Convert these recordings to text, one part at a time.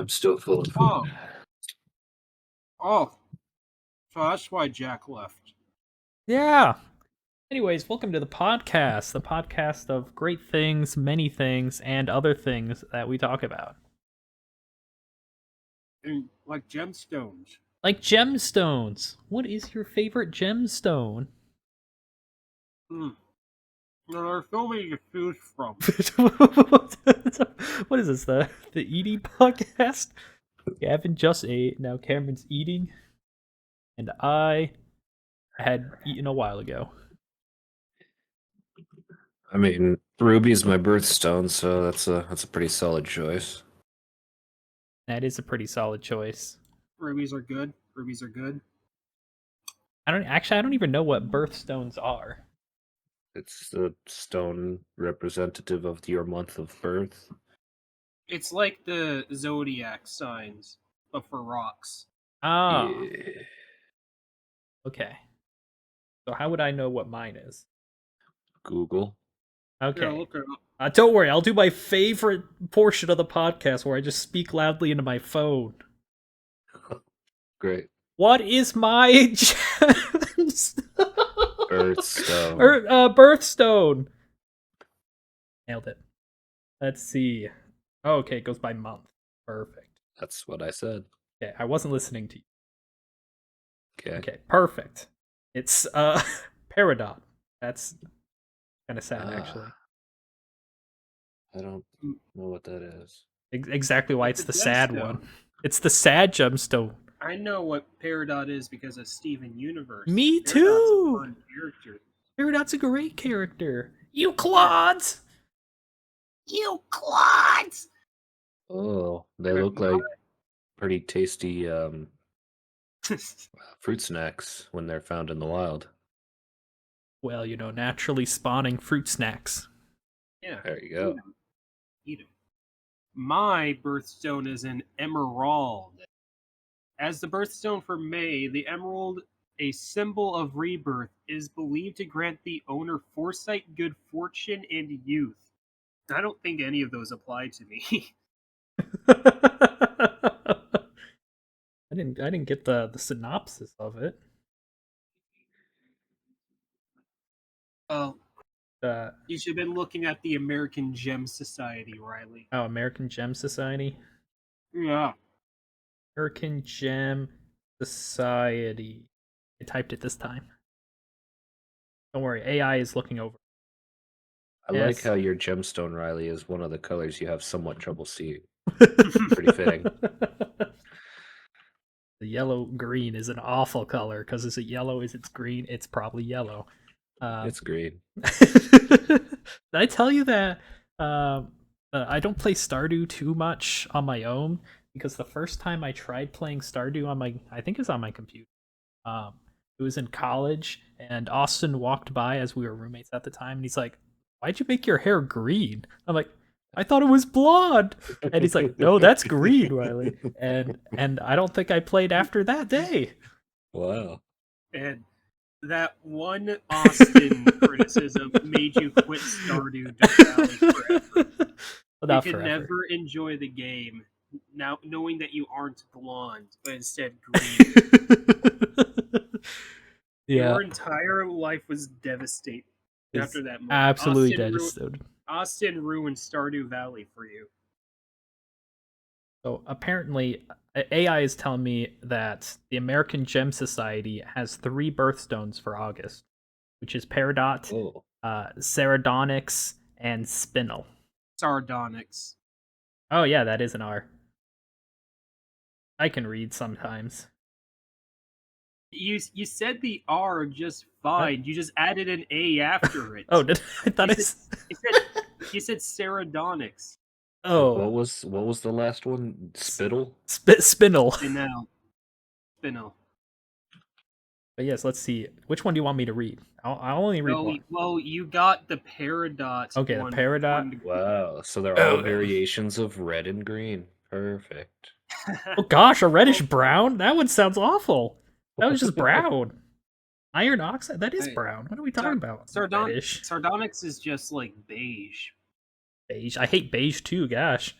I'm still full of food. Oh, so that's why Jack left. Yeah. Anyways, welcome to the podcast of great things, many things, and other things that we talk about. And like gemstones. Like gemstones. What is your favorite gemstone? There are so many to choose from. What is this, the eating podcast? Gavin just ate, now Cameron's eating, and I had eaten a while ago. I mean, Ruby's my birthstone, so that's a pretty solid choice. That is a pretty solid choice. Rubies are good. Rubies are good. I don't even know what birthstones are. It's the stone representative of your month of birth. It's like the zodiac signs, but for rocks. Ah. Yeah. Okay. So how would I know what mine is? Google. Okay. Yeah, look it up. Don't worry, I'll do my favorite portion of the podcast where I just speak loudly into my phone. Great. What is my Birthstone. Birthstone? Nailed it. Let's see. Oh, okay, it goes by month. Perfect. That's what I said. Okay, I wasn't listening to you. Okay, perfect. It's Peridot. That's kind of sad, actually. I don't know what that is. Exactly why it's the sad gemstone. one. It's the sad gemstone. I know what Peridot is because of Steven Universe. Me Peridot's too! a fun character. Peridot's a great character. You clods! You clods! Oh, they look like pretty tasty fruit snacks when they're found in the wild. Well, naturally spawning fruit snacks. Yeah. There you go. Eat 'em. My birthstone is an emerald. As the birthstone for May, the emerald, a symbol of rebirth, is believed to grant the owner foresight, good fortune, and youth. I don't think any of those apply to me. I didn't get the synopsis of it. Oh, Uh, you should have been looking at the American Gem Society, Riley. oh, American Gem Society? Yeah. American Gem Society. I typed it this time. Don't worry, AI is looking over. I like how your gemstone, Riley, is one of the colors you have somewhat trouble seeing. Pretty fitting. The yellow-green is an awful color, because is it yellow, is it green? It's probably yellow. It's green. Did I tell you that I don't play Stardew too much on my own? Because the first time I tried playing Stardew on I think it was on my computer. It was in college, and Austin walked by as we were roommates at the time, and he's like, "Why'd you make your hair green?" I'm like, "I thought it was blonde." And he's like, "No, that's green, Riley." And I don't think I played after that day. Wow. And that one Austin criticism made you quit Stardew Valley forever. You can never enjoy the game now knowing that you aren't blonde, but instead green. Yeah. Your entire life was devastated after that moment. Absolutely devastated. Austin ruined Stardew Valley for you. So apparently, AI is telling me that the American Gem Society has 3 birthstones for August, which is Peridot, Sardonyx, and Spinel. Sardonyx. Oh yeah, that is an R. I can read sometimes. You said the R just fine. You just added an A after it. Oh, I thought you said Sardonyx. Oh, what was the last one? Spittle? Spinel. Spinel. But yes, let's see. Which one do you want me to read? I'll only read one. Well, you got the Peridot. Okay, the Peridot. Wow, so they're all variations of red and green. Perfect. Oh gosh, a reddish brown? That one sounds awful. That was just brown. Iron oxide? That is brown. What are we talking about? Sardonyx is just like beige. Beige? I hate beige too, gosh.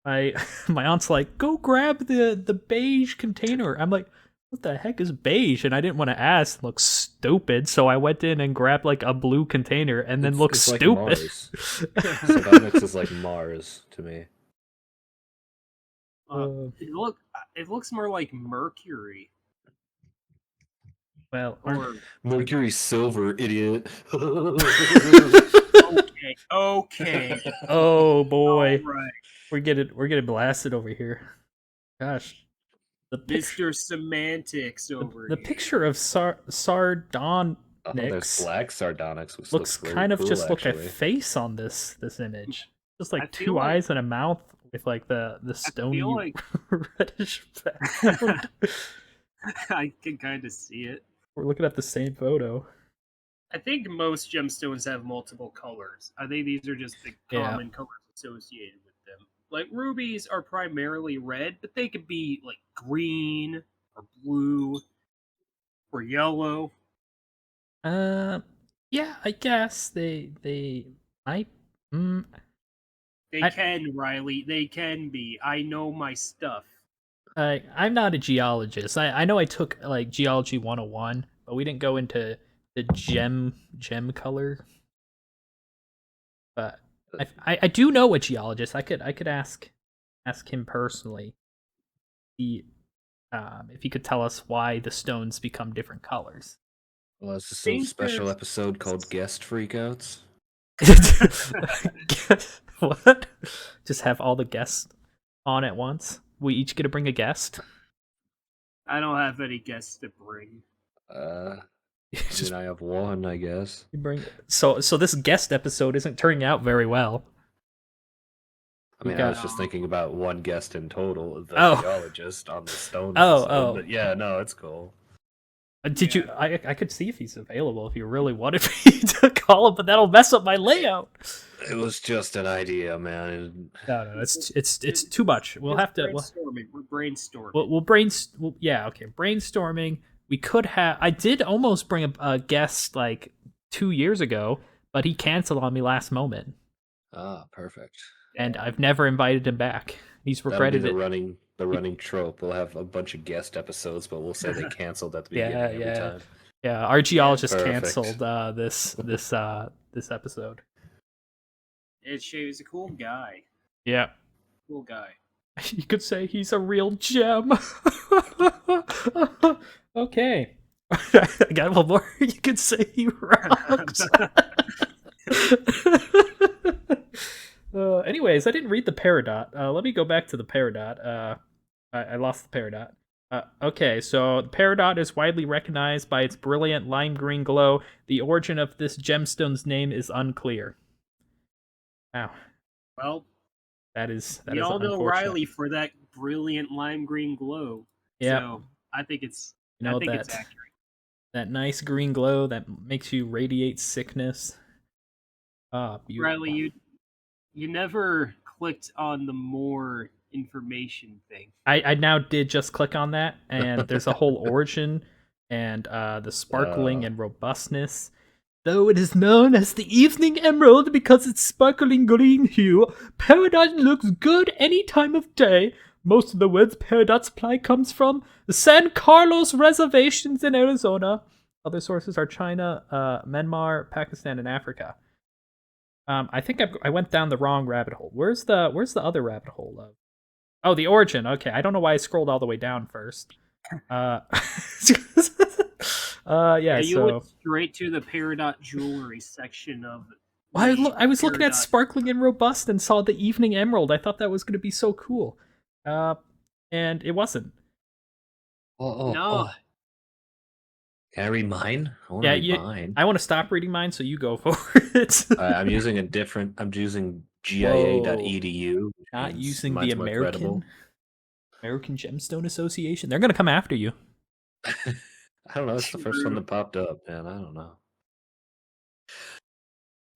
my my aunt's like, go grab the beige container. I'm like, what the heck is beige? And I didn't want to ask, look stupid, so I went in and grabbed like a blue container and then looked It's like stupid. Mars. SoggyAustinTaco is like Mars to me. It looks more like Mercury. Well, Mercury silver, idiot. Okay. oh boy, All right. we're getting blasted over here. Gosh, the Mr. Semantics over the here. picture of Sardonyx Oh, there's black sardonyx, which looks really kind of cool, just actually. like a face on this image, just like I feel two like- eyes and a mouth with like the stony like- reddish background. I can kind of see it. We're looking at the same photo. I think most gemstones have multiple colors. I think these are just the Yeah. common colors associated with them. Like rubies are primarily red, but they could be like green or blue or yellow. Yeah, I guess they might. They can, Riley. They can be. I know my stuff. I'm not a geologist. I know I took like geology 101, but we didn't go into the gem color. But I do know a geologist. I could ask him personally. If he could tell us why the stones become different colors. Well, it's just a special episode called Guest Freakouts. What? Just have all the guests on at once? We each get to bring a guest? I don't have any guests to bring. I have one, I guess. You bring so this guest episode isn't turning out very well. I mean, I was just thinking about one guest in total, the geologist on the stone. Oh. But yeah, no, it's cool. Did you? I could see if he's available if you really wanted me to call him, but that'll mess up my layout. It was just an idea, man. No, it's too much. We'll have to. We're brainstorming. We'll yeah, okay, brainstorming. We could have. I did almost bring a guest like 2 years ago, but he canceled on me last moment. Ah, perfect. And I've never invited him back. He's regretted it. The running trope. We'll have a bunch of guest episodes, but we'll say they canceled at the beginning every time. Yeah, our geologist Perfect. canceled this episode. He's a cool guy. Yeah. Cool guy. You could say he's a real gem. Okay. I got one more. You could say he rocks. Anyways, I didn't read the Peridot. Let me go back to the Peridot. I lost the Peridot. Okay, so the Peridot is widely recognized by its brilliant lime green glow. The origin of this gemstone's name is unclear. Wow. Well, that is we all know Riley for that brilliant lime green glow. Yeah. So I think it's it's accurate. That nice green glow that makes you radiate sickness. Beautiful. Riley, you never clicked on the more information thing. I now did just click on that, and there's a whole origin and the sparkling and robustness. Though it is known as the evening emerald because its sparkling green hue, Peridot looks good any time of day. Most of the woods Peridot supply comes from the San Carlos reservations in Arizona. Other sources are China, Myanmar, Pakistan, and Africa. I think I went down the wrong rabbit hole. Where's the other rabbit hole of? Oh, the origin. Okay, I don't know why I scrolled all the way down first. You went straight to the Peridot jewelry section of it. I was looking at sparkling and robust and saw the evening emerald. I thought that was going to be so cool, and it wasn't. No. Can I read mine? I want to read mine. I want to stop reading mine, so you go for it. I'm using GIA.edu. Not using the American Gemstone Association. They're going to come after you. I don't know. It's the first one that popped up, man. I don't know.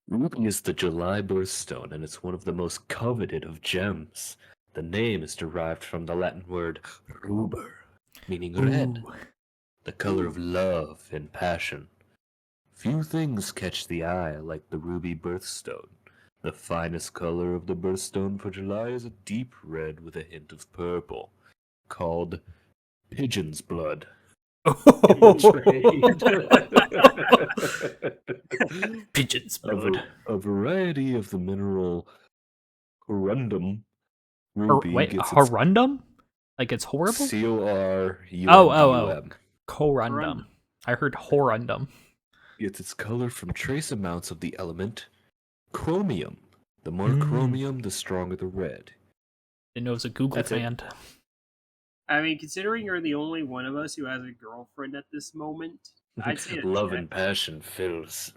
Ruby is the July birthstone, and it's one of the most coveted of gems. The name is derived from the Latin word ruber, meaning red, the color of love and passion. Few things catch the eye like the ruby birthstone. The finest color of the birthstone for July is a deep red with a hint of purple, called pigeon's blood. Pigeon's blood. A variety of the mineral corundum ruby Wait, gets its horrendum? Like it's horrible? CORUNDUM. Corundum. I heard horrendum. Gets its color from trace amounts of the element chromium. The more chromium, the stronger the red. Didn't know it was a Google That's it. fan. I mean, considering you're the only one of us who has a girlfriend at this moment, I'd say a Love check. and passion fits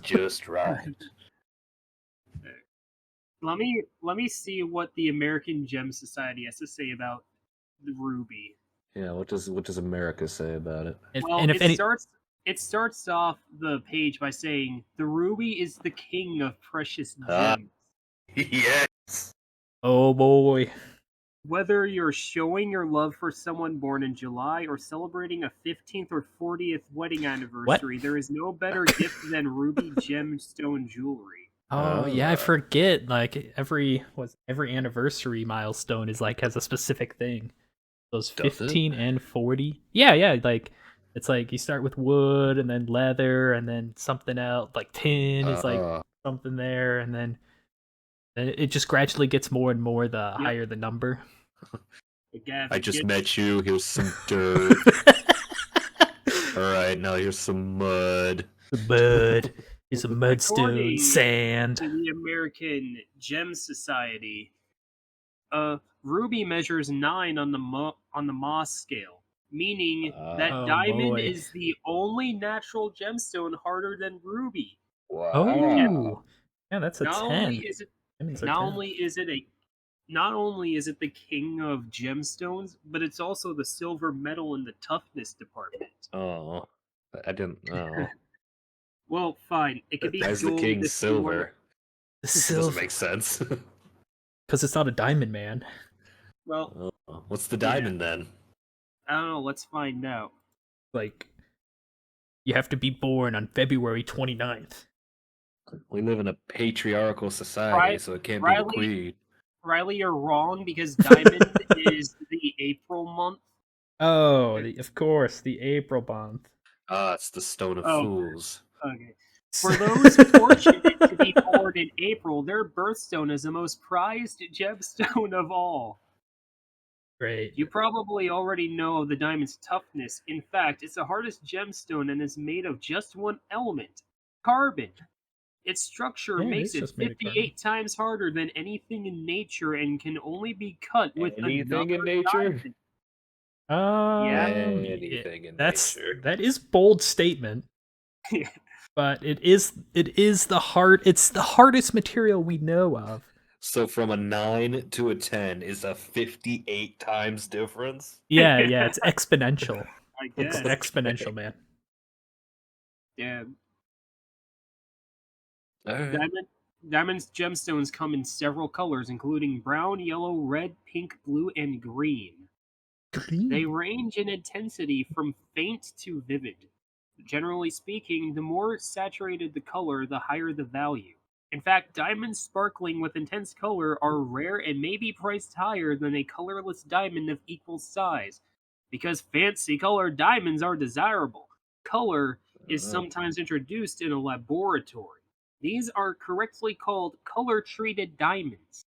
just right. Let me see what the American Gem Society has to say about the ruby. Yeah, what does America say about it? It starts off the page by saying the ruby is the king of precious Ah. gems. Yes. Oh boy. Whether you're showing your love for someone born in July or celebrating a 15th or 40th wedding anniversary, there is no better gift than ruby gemstone jewelry. Oh yeah, I forget. Like every anniversary milestone is like has a specific thing. Those 15 and 40. Yeah. Like it's like you start with wood and then leather and then something else. Like tin is like something there, and then it just gradually gets more and more the higher the number. I just met you. Here's some dirt. Alright, now here's some mud. Mud. Here's some mudstone, sand. To the American Gem Society, ruby measures 9 on the Moss scale, meaning that diamond is the only natural gemstone harder than ruby. Wow. Oh, yeah, that's a 10. Not only is it the king of gemstones, but it's also the silver medal in the toughness department. Oh, I didn't know. Well, fine. It could be As the gold king silver. This doesn't make sense. Because it's not a diamond, man. Well, what's the diamond then? I don't know. Let's find out. Like, you have to be born on February 29th. We live in a patriarchal society, so it can't be the queen. Riley, you're wrong because diamond is the April month. Oh, of course, the April month. It's the Stone of Fools. Okay. For those fortunate to be born in April, their birthstone is the most prized gemstone of all. Great. You probably already know the diamond's toughness. In fact, it's the hardest gemstone and is made of just one element, carbon. Its structure makes it 58 times harder than anything in nature and can only be cut with anything in nature. Anything in nature. That is bold statement. But it's the hardest material we know of. So from a 9 to a 10 is a 58 times difference? Yeah, it's exponential. I guess. It's exponential, man. Yeah. Right. Diamond's gemstones come in several colors, including brown, yellow, red, pink, blue, and green. They range in intensity from faint to vivid. Generally speaking, the more saturated the color, the higher the value. In fact, diamonds sparkling with intense color are rare and may be priced higher than a colorless diamond of equal size. Because fancy colored diamonds are desirable, color is sometimes introduced in a laboratory. These are correctly called color-treated diamonds.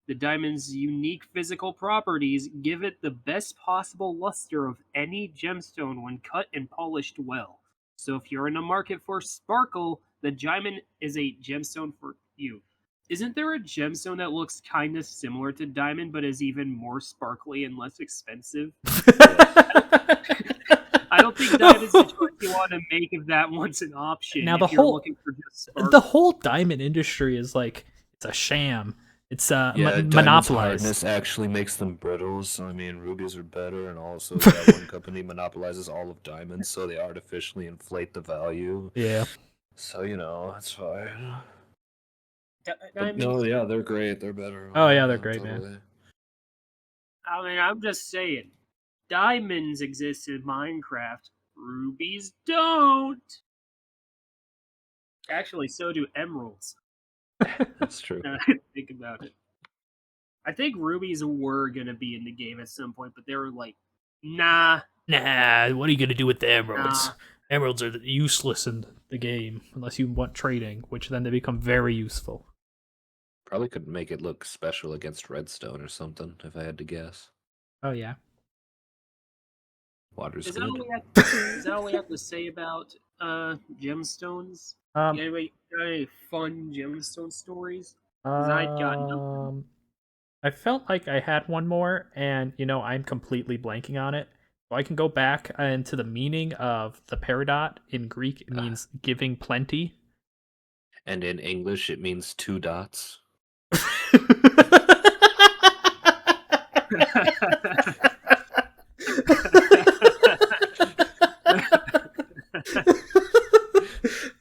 The diamond's unique physical properties give it the best possible luster of any gemstone when cut and polished well. So if you're in a market for sparkle, the diamond is a gemstone for you. Isn't there a gemstone that looks kind of similar to diamond but is even more sparkly and less expensive? I don't think diamond's the choice you want to make if that one's an option. Now if you're looking for just sparkle. The whole diamond industry is like it's a sham. It's monopolized. Hardness actually makes them brittle. So I mean, rubies are better, and also that one company monopolizes all of diamonds, so they artificially inflate the value. Yeah. So that's fine. Yeah, they're great. They're better. Oh yeah, they're great, man. I mean, I'm just saying, diamonds exist in Minecraft. Rubies don't. Actually, so do emeralds. That's true. Now that I think about it. I think rubies were gonna be in the game at some point, but they were like, nah. Nah, what are you gonna do with the emeralds? Nah. Emeralds are useless in the game unless you want trading, which then they become very useful. Probably could make it look special against redstone or something, if I had to guess. Oh yeah. Water's Is that, good. is that all we have to say about gemstones? Anybody got any fun gemstone stories? 'Cause I got nothing. I felt like I had one more, and I'm completely blanking on it. So I can go back into the meaning of the peridot. In Greek, it means giving plenty. And in English, it means 2 dots.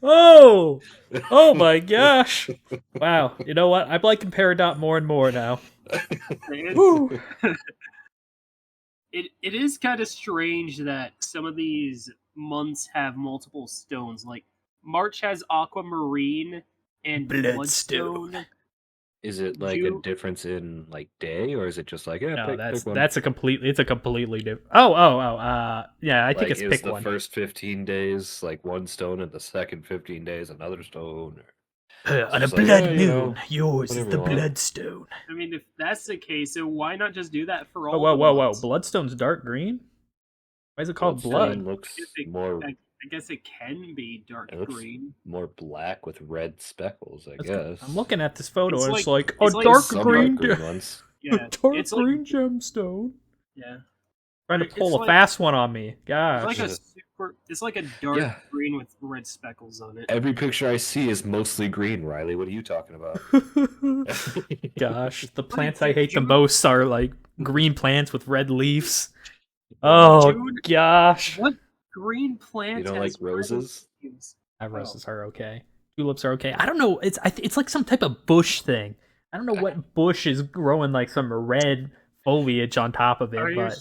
Oh my gosh! Wow, you know what? I'm liking peridot more and more now. Woo. It is kind of strange that some of these months have multiple stones. Like March has aquamarine and bloodstone. Is it like a difference in like day, or is it just like No, pick one? it's a completely different. Yeah, I think it's is pick the one. first 15 days like one stone, and the second 15 days another stone. On a just like, blood moon, yours is whatever the you want. bloodstone. I mean, if that's the case, then why not just do that for all? Whoa! months? Bloodstone's dark green. Why is it called blood? Looks I more. I guess it can be dark It looks green. more black with red speckles, I guess. I'm looking at this photo, It's and like- it's like it's a like dark some green, green ones. Yeah, dark it's like- green gemstone. Yeah, Trying to It's pull a like- fast one on me. Gosh. it's like a dark Yeah. green with red speckles on it. Every picture I see is mostly green, Riley. What are you talking about? Gosh, the What plants is I it, hate the June? most are like green plants with red leaves. Oh June? gosh. What green plant? You don't has like roses? red leaves? Roses are okay. Tulips are okay. I don't know. It's like some type of bush thing. I don't know what bush is growing like some red foliage on top of Are it, you, but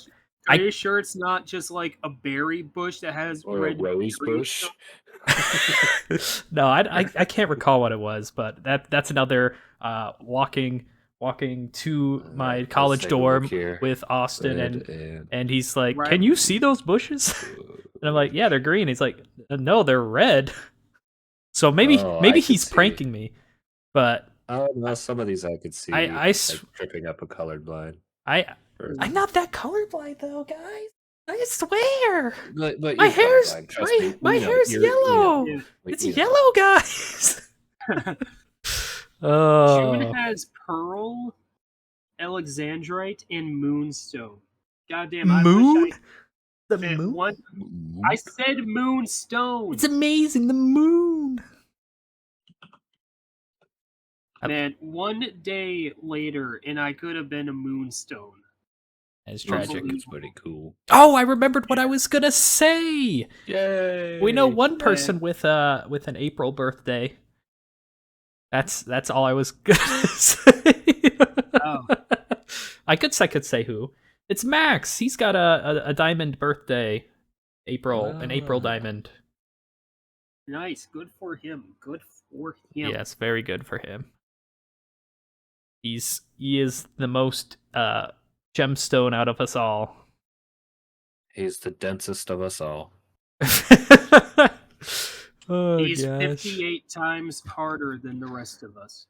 are you sure it's not just like a berry bush that has Or red a rose berries? bush? no, I can't recall what it was, but that's another walking to my Let's college take a look dorm here. with Austin, Red and he's like, Right. "Can you see those bushes?" And I'm like, "Yeah, they're green." He's like, "No, they're red." So maybe Oh, I maybe could he's see. pranking me, but Oh no, some of these I could see. I tripping up a colorblind. I'm not that colorblind though, guys. I swear. But My you're hair's colorblind, trust me. my We know, hair's you're- yellow. Yeah. It's We know. yellow, guys. June has pearl, alexandrite, and moonstone. Goddamn, I Moon? wish The I moon? one. I said moonstone. It's amazing. The moon. Man, one day later, and I could have been a moonstone. It's tragic. It's pretty cool. Oh, I remembered what I was gonna say. Yay! We know one Yeah. person with an April birthday. That's all I was gonna say. Oh. I could say who. It's Max. He's got a diamond birthday. An April Ah. diamond. Nice. Good for him. Good for him. Yes, very good for him. He is the most gemstone out of us all. He's the densest of us all. Oh, He's gosh. 58 times harder than the rest of us.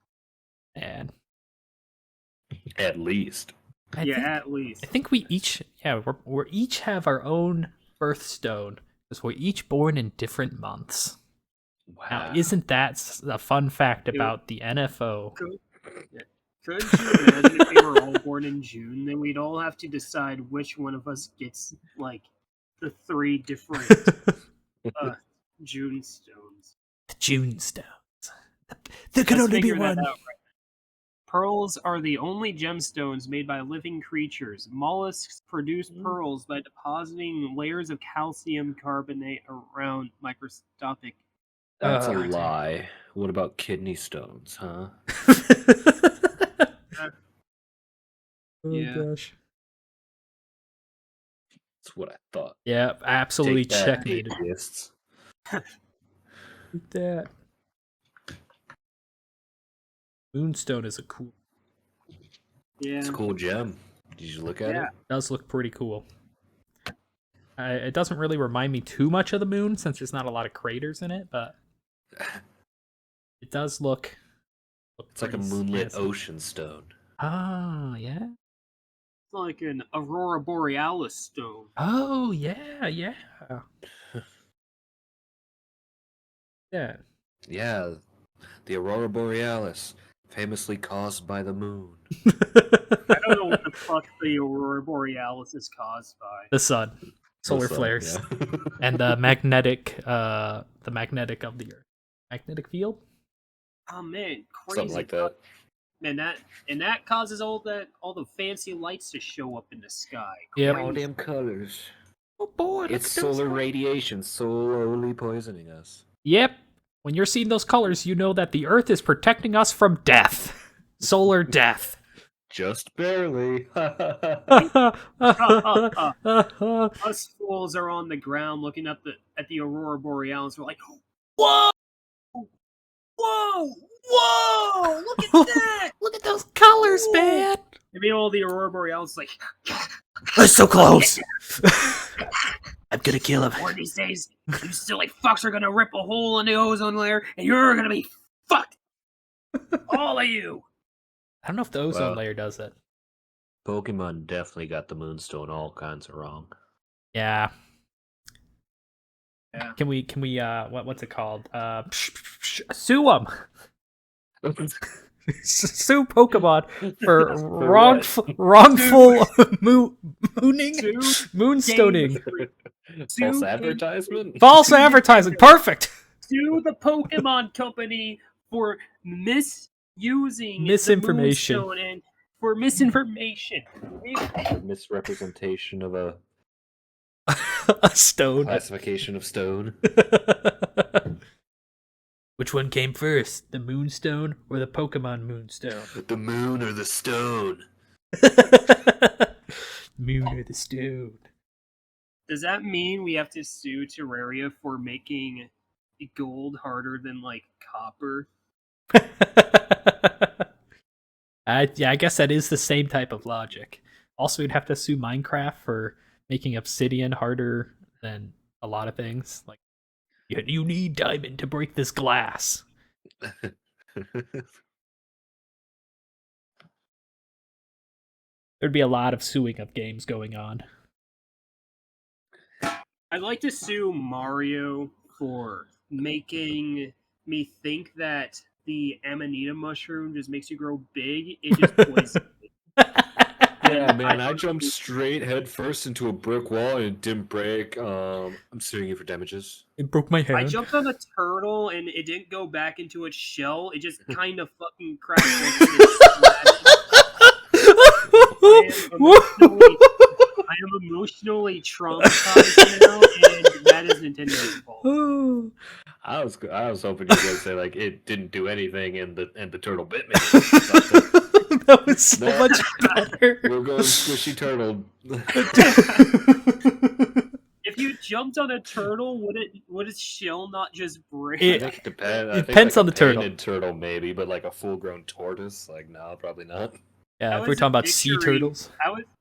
Man. At least. I At least. think we each we're each have our own birthstone because we're each born in different months. Wow. Now, isn't that a fun fact about the NFO? Could you imagine if we were all born in June? Then we'd all have to decide which one of us gets, like, the 3 different June stones. The June stones. There can Let's only be figure that one. out right now. Pearls are the only gemstones made by living creatures. Mollusks produce pearls by depositing layers of calcium carbonate around microscopic. That's a God. lie. What about kidney stones, huh? Oh Yeah. gosh. That's what I thought. Yeah, absolutely Take that, checkmated. atheists. That. Moonstone is a cool. Yeah. It's a cool gem. Did you look at Yeah. it? Does look pretty cool. It doesn't really remind me too much of the moon since there's not a lot of craters in it, but it does look It's like a pretty moonlit handsome. ocean stone. Ah, yeah. It's like an Aurora Borealis stone. Oh, yeah, yeah. Yeah. Yeah, the Aurora Borealis, famously caused by the moon. I don't know what the fuck the Aurora Borealis is caused by. The sun. Solar The sun, flares. yeah. And the magnetic of the Earth. Magnetic field? Oh man, crazy. Something like that. Man, that causes all the fancy lights to show up in the sky. Yep. All Crazy. damn colors. Oh boy, It's solar radiation slowly poisoning us. Yep. When you're seeing those colors, you know that the Earth is protecting us from death. Solar death. Just barely. Us fools are on the ground looking up at the Aurora Borealis. We're like, whoa, whoa, whoa! Look at that! Look at those colors, Whoa. man. I mean, all the Aurora Borealis is like, It's so close. I'm gonna kill him. one of these days, you silly fucks are gonna rip a hole in the ozone layer, and you're gonna be fucked. All of you. I don't know if the ozone Well. layer does it. Pokemon definitely got the Moonstone all kinds of wrong. Yeah. Yeah. Can we what's it called? Sue them. Sue Pokemon for wrongful mooning, moonstoning, False advertisement? false advertising. Perfect. Sue the Pokemon Company for misusing Misinformation. the Moonstone and for misinformation. Misrepresentation of a A stone. classification of stone. Which one came first, the Moonstone or the Pokemon Moonstone? The moon or the stone? Moon or the stone? Does that mean we have to sue Terraria for making gold harder than like copper? Yeah, I guess that is the same type of logic. Also, we'd have to sue Minecraft for making obsidian harder than a lot of things. Like, you need diamond to break this glass. There'd be a lot of suing of games going on. I'd like to sue Mario for making me think that the Amanita mushroom just makes you grow big. It just poisons me. Yeah, man, I jumped straight head first into a brick wall and it didn't break. I'm suing you for damages. It broke my hand. I jumped on a turtle and it didn't go back into its shell. It just kind of fucking cracked open and splattered. I am emotionally traumatized now, and that is Nintendo's fault. I was hoping you were gonna say like it didn't do anything and the turtle bit me. That was so No. much better. We're going squishy turtle. If you jumped on a turtle, would its shell not just break? I think it depends. It depends on the turtle. Painted turtle maybe, but like a full-grown tortoise, like no, probably not. Yeah, I if we're was talking about sea picturing- turtles.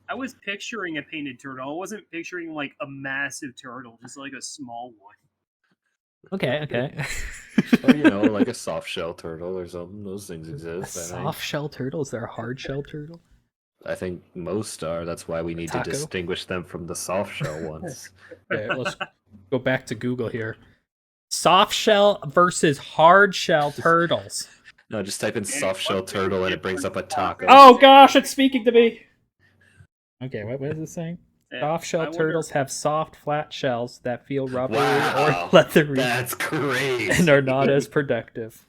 I was picturing a painted turtle. I wasn't picturing like a massive turtle, just like a small one. Okay. Or you know, like a soft shell turtle or something. Those things A exist. soft shell turtle? Is there a hard shell turtle? I think most are. That's why we need Taco? to distinguish them from the soft shell ones. Okay, let's go back to Google here. Soft shell versus hard shell turtles. No, just type in soft shell turtle and it brings up a taco. Oh gosh, it's speaking to me. Okay, what is it saying? Yeah, Soft I shell wonder- turtles have soft, flat shells that feel rubbery Wow, or leathery That's crazy. and are not as productive.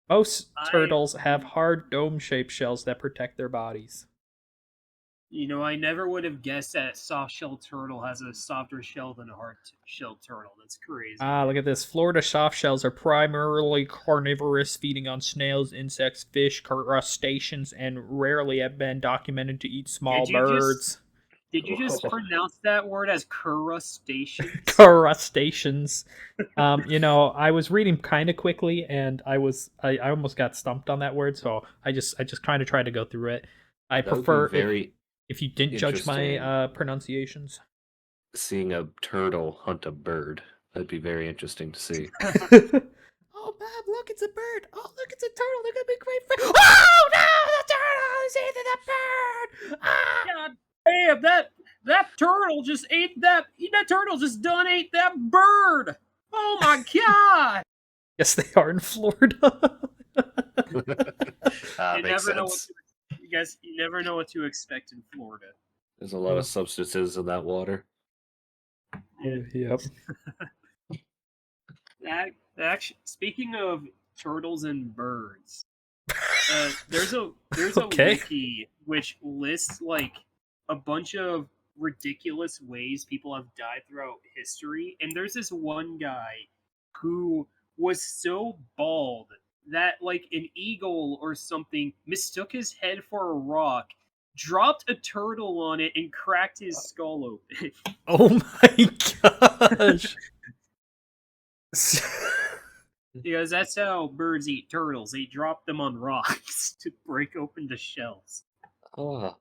Most I- turtles have hard dome-shaped shells that protect their bodies. You know, I never would have guessed that soft shell turtle has a softer shell than a hard shell turtle. That's crazy. Ah, look at this. Florida soft shells are primarily carnivorous, feeding on snails, insects, fish, crustaceans, and rarely have been documented to eat small Did you just- birds. Did you just pronounce that word as crustaceans? Crustaceans. I was reading kind of quickly, and I almost got stumped on that word, so I just kind of tried to go through it. I That would be prefer very if you didn't judge my interesting. pronunciations. Seeing a turtle hunt a bird. That'd be very interesting to see. Oh, Bob, look, it's a bird. Oh, look, it's a turtle. They're gonna be great friends. Oh no, the turtle is eating the bird. Ah! God damn, that turtle just ate that turtle just done ate that bird. Oh my god! Yes, they are in Florida. You Makes never know what sense. you never know what to expect in Florida. There's a lot of substances in that water. Yep. Actually, speaking of turtles and birds, there's a Okay. wiki which lists like a bunch of ridiculous ways people have died throughout history, and there's this one guy who was so bald that like an eagle or something mistook his head for a rock, dropped a turtle on it, and cracked his skull open. Oh my gosh. Because that's how birds eat turtles. They drop them on rocks to break open the shells. Oh,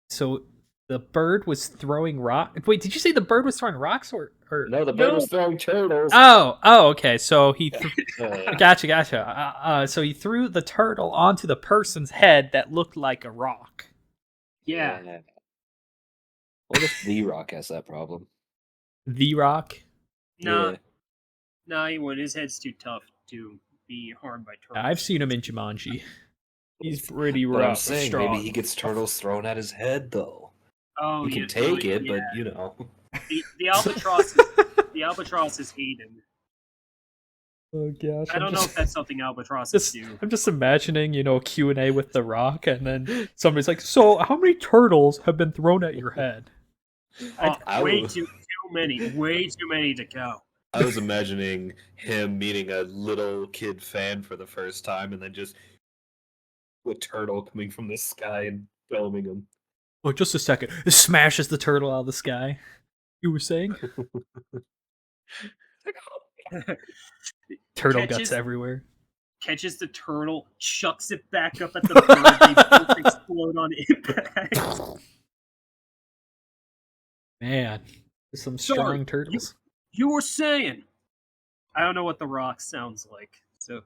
So the bird was throwing rock. Wait, did you say the bird was throwing rocks or? no, the bird was throwing turtles. Oh, okay. So he. Uh, Gotcha. So he threw the turtle onto the person's head that looked like a rock. Yeah. What if The Rock has that problem? The rock. Nah, Yeah. nah, he wouldn't. His head's too tough to be harmed by turtles. I've seen him in Jumanji. He's pretty But I'm rough, saying strong. maybe he gets turtles thrown at his head though. Oh, He yeah, can take no, it, yeah. but you know. The albatrosses hate him. Oh gosh! I don't know if that's something albatrosses do. I'm just imagining, Q&A with The Rock, and then somebody's like, "So, how many turtles have been thrown at your head?" Way too many to count. I was imagining him meeting a little kid fan for the first time, and then just a turtle coming from the sky and filming him. Oh, just a second! It smashes the turtle out of the sky. You were saying? Turtle guts everywhere. Catches the turtle, chucks it back up at the bird. They both explode on impact. Man, there's some strong turtles. You were saying. I don't know what the rock sounds like, so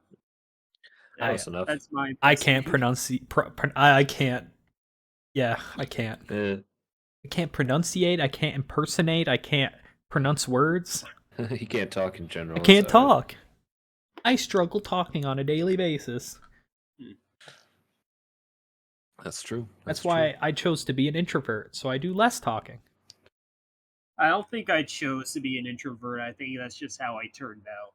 Close enough. that's my. I can't pronounce. I can't. Yeah, I can't. I can't pronunciate. I can't impersonate. I can't pronounce words. He can't talk in general. I can't talk. I struggle talking on a daily basis. That's true. That's why I chose to be an introvert, so I do less talking. I don't think I chose to be an introvert. I think that's just how I turned out.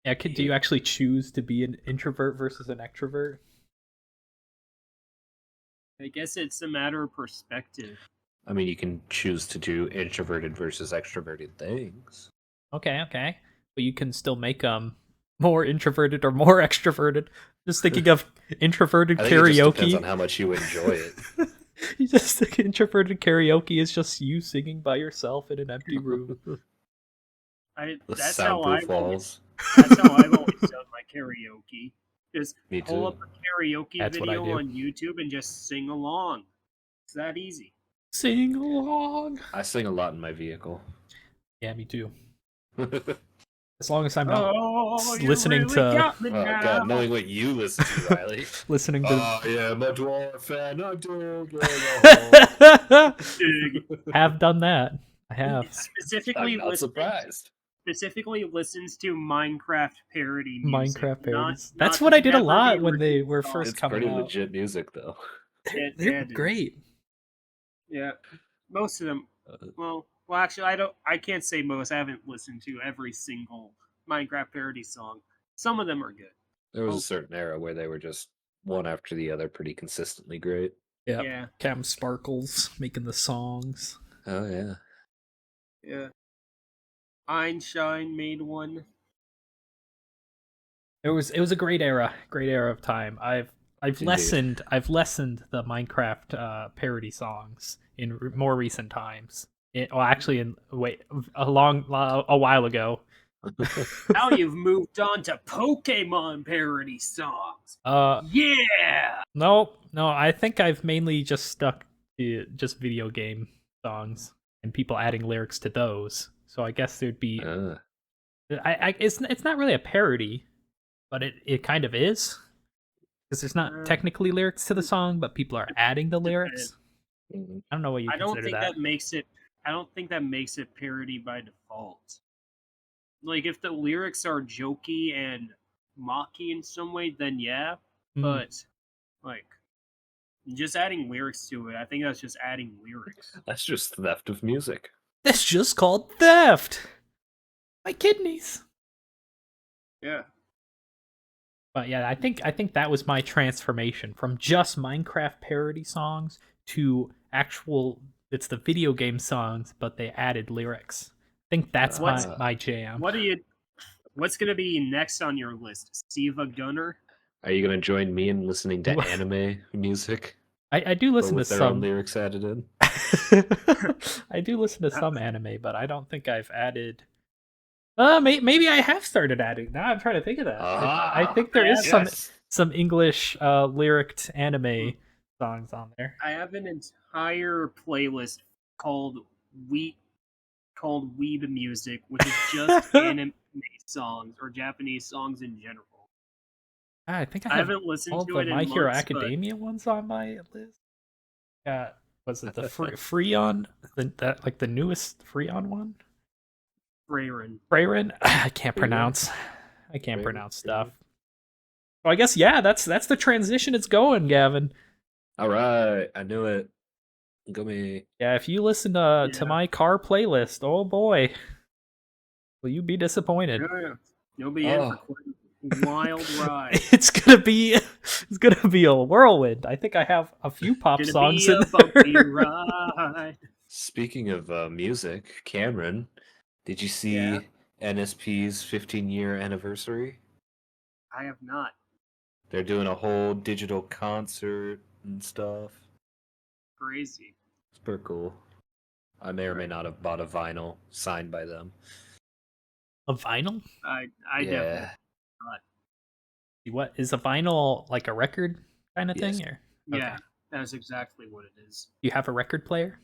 Yeah, do you actually choose to be an introvert versus an extrovert? I guess it's a matter of perspective. I mean, you can choose to do introverted versus extroverted things. Okay. But you can still make more introverted or more extroverted. Just thinking of introverted I think karaoke. It just depends on how much you enjoy it. You just think introverted karaoke is just you singing by yourself in an empty room. That's how I've always done my karaoke. Just pull up a karaoke video on YouTube and just sing along. It's that easy. Sing along. I sing a lot in my vehicle. Yeah, me too. As long as I'm not listening really to. Oh God, knowing what you listen to, Riley. Listening to. Oh yeah, I'm a dwarf and I'm doing Have done that. I have. Specifically, I'm not surprised. Specifically listens to Minecraft parody music. Minecraft parodies. That's what I did a lot when they were first coming out. It's pretty legit music, though. They're great. Yeah, most of them. Well, actually, I can't say most. I haven't listened to every single Minecraft parody song. Some of them are good. There was a certain era where they were just one after the other, pretty consistently great. Yeah. Cam Sparkles making the songs. Oh yeah. Yeah. Einstein made one. It was a great era of time. I've Indeed. lessened the Minecraft parody songs in more recent times. Actually, a while ago. Now you've moved on to Pokemon parody songs. Uh, Yeah. no, I think I've mainly just stuck to just video game songs and people adding lyrics to those. So I guess there'd be, it's not really a parody, but it kind of is because there's not technically lyrics to the song, but people are adding the lyrics. Mhm. I don't know what you I don't consider think that. that makes it. I don't think that makes it parody by default. Like if the lyrics are jokey and mocky in some way, then yeah. Mm. But like just adding lyrics to it, I think that's just adding lyrics. That's just theft of music. That's just called theft. My kidneys. Yeah. But yeah, I think that was my transformation from just Minecraft parody songs to actual. It's the video game songs, but they added lyrics. I think that's What's my jam. What's gonna be next on your list? Siva Gunner? Are you gonna join me in listening to anime music, I do but listen to with their own some. lyrics added in? I do listen to some anime, but I don't think I've added. Maybe I have started adding. Now I'm trying to think of that. I think there is yes. some English lyricked anime songs on there. I have an entire playlist called We called Weeb Music, which is just anime songs or Japanese songs in general. I think I I have haven't listened all to the it My in Hero months, but Academia ones on my list. Was it the Freon? That like the newest Freon one? Rayron. Freyrin? I can't pronounce. I can't pronounce stuff. So I guess yeah, that's the transition it's going, Gavin. All right, I knew it. Go me. Yeah, if you listen to Yeah. my car playlist, oh boy, will you be disappointed? Yeah. You'll be in for quite a wild ride. It's gonna be a whirlwind. I think I have a few pop Gonna songs be in a bumpy ride. Speaking of music, Cameron, did you see Yeah. NSP's 15-year anniversary? I have not. They're doing a whole digital concert and stuff. Crazy. It's pretty cool. I may or may not have bought a vinyl signed by them. A vinyl? I Yeah. definitely. What is a vinyl like a record kind of Yes. thing? Or Yeah, that's exactly what it is. you have a record player?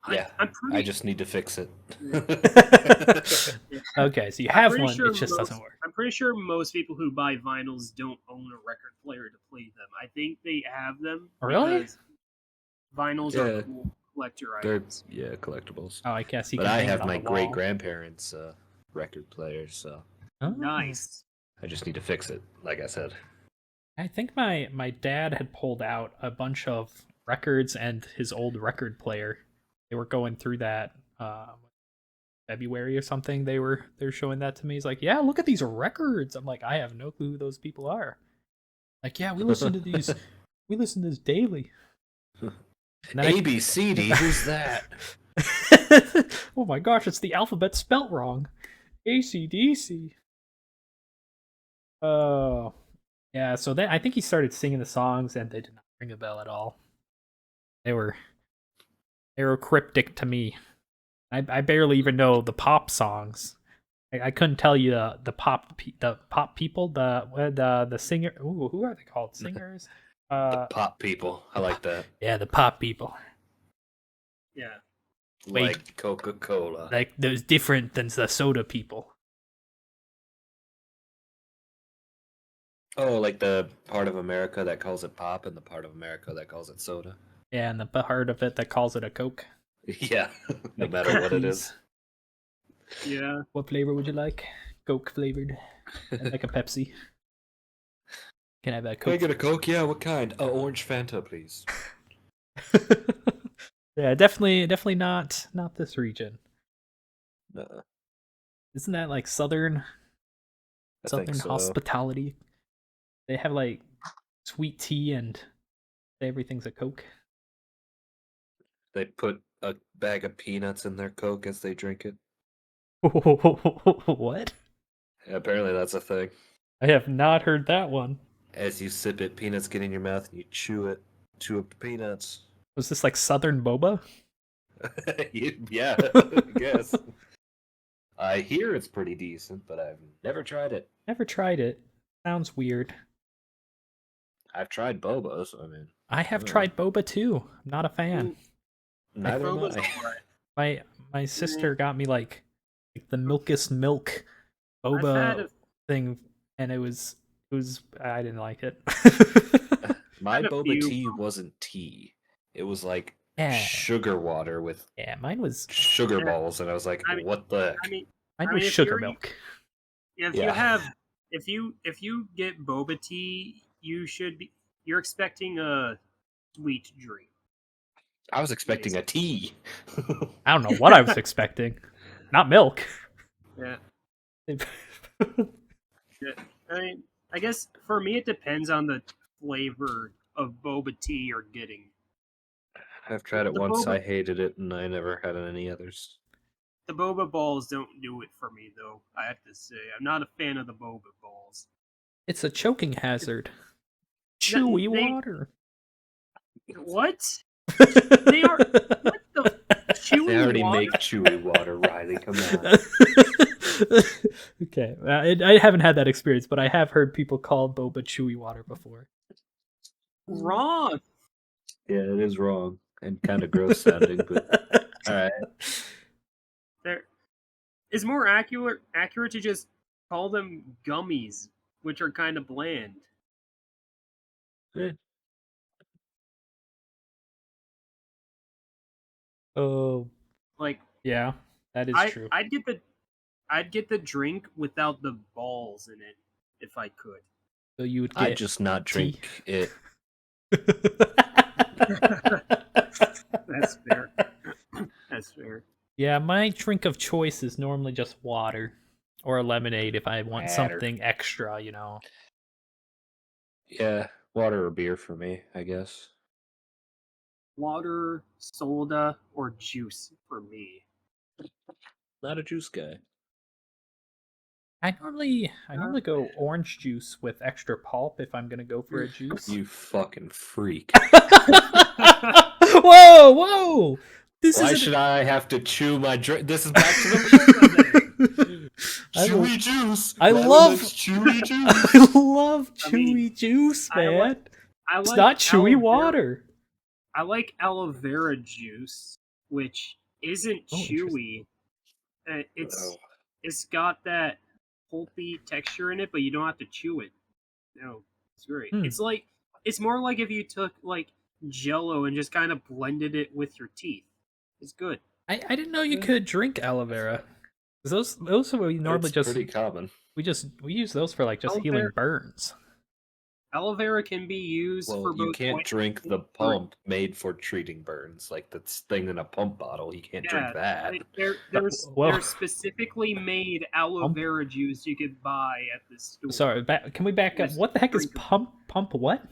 Yeah, I'm pretty. I just need to fix it. Okay, so you I'm have pretty one. sure It just doesn't work. I'm pretty sure most people who buy vinyls don't own a record player to play them. I think they have them. Really? Because vinyls Yeah. are cool collector They're items. collectibles. Oh, I guess you But can I hang it have on my the wall. great grandparents' record player, so Oh. Nice. I just need to fix it. Like I said. I think my dad had pulled out a bunch of records and his old record player. They were going through that February or something. They're showing that to me. He's like, "Yeah, look at these records." I'm like, "I have no clue who those people are." Like, "Yeah, we listen to these. We listen to this daily." And then ABCD, who's that? Oh my gosh, it's the alphabet spelt wrong. ACDC. Oh. Yeah, so then I think he started singing the songs and they did not ring a bell at all. They were cryptic to me. I barely even know the pop songs. I couldn't tell you the pop people, the singer. Ooh, who are they called? Singers? The pop people. I like that. Yeah, the pop people. Yeah. Like Coca-Cola. Like those different than the soda people. Oh, like the part of America that calls it pop and the part of America that calls it soda. Yeah, and the part of it that calls it a Coke. Yeah, no Like matter what it cookies. is. Yeah. What flavor would you like? Coke flavored. I'd like a Pepsi. Can I have that Can I Coke? get a Coke? Yeah, what kind? Orange Fanta, please. Yeah, definitely not this region. Nuh-uh. Isn't that like southern I think so. hospitality? They have like sweet tea and everything's a Coke. They put a bag of peanuts in their Coke as they drink it. What? Yeah, apparently that's a thing. I have not heard that one. As you sip it, peanuts get in your mouth and you chew it. Chew up the peanuts. Was this like Southern boba? Yeah, I guess. I hear it's pretty decent, but I've never tried it. Never tried it. Sounds weird. I've tried boba, so I mean. I have Yeah. tried boba too. I'm not a fan. Neither am Boba's I. alright. My sister got me like the milkest milk I've had boba a- thing, and it was I didn't like it. My had a boba few- tea wasn't tea. It was like Yeah. sugar water with Yeah, mine was sugar Yeah. balls, and I was like, I mean- what the heck? I mean, mine I was mean, if sugar you're- milk. if Yeah. you have, if you get boba tea, you're expecting a sweet drink. I was expecting a tea. I don't know what I was expecting. Not milk. Yeah. I mean, I guess for me it depends on the flavor of boba tea you're getting. I've tried it The once. boba- I hated it, and I never had any others. The boba balls don't do it for me, though. I have to say, I'm not a fan of the boba balls. It's a choking hazard. Chewy they- water. What? They are what the chewy They already water? make chewy water, Riley. Come on. Okay, I haven't had that experience, but I have heard people call boba chewy water before. Wrong. Yeah, it is wrong and kind of gross sounding, but all right. There is more accurate to just call them gummies, which are kind of bland. Oh, Like yeah, that is true. I'd get the drink without the balls in it if I could. So you would I get just not drink it. That's fair. That's fair. Yeah, my drink of choice is normally just water or a lemonade if I want Water. something extra, you know. Yeah, water or beer for me, I guess. Water, soda, or juice for me. Not a juice guy. I normally go orange juice with extra pulp if I'm gonna go for a juice. You fucking freak. Whoa! This Why is should I have to chew my drink? This is back to the chewy juice. I Riley love- likes chewy juice. I love I mean, chewy juice, I man. like- I It's like not chewy aloe vera- water. I like aloe vera juice, which isn't Oh, interesting. chewy. Oh. It's got that pulpy texture in it, but you don't have to chew it. No, it's great. Hmm. It's more like if you took like Jello and just kind of blended it with your teeth. It's good. I didn't know you could drink aloe vera. 'Cause those are we normally It's just pretty common. we use those for like just Aloe healing vera- burns. Aloe vera can be used for Well, both. you can't point- drink the pump made for treating burns, like that thing in a pump bottle. You can't drink that. like, there's Well- specifically made aloe Pump? vera juice you could buy at the store. Sorry, can we back up? Yes, What the heck is drink 'em. pump what?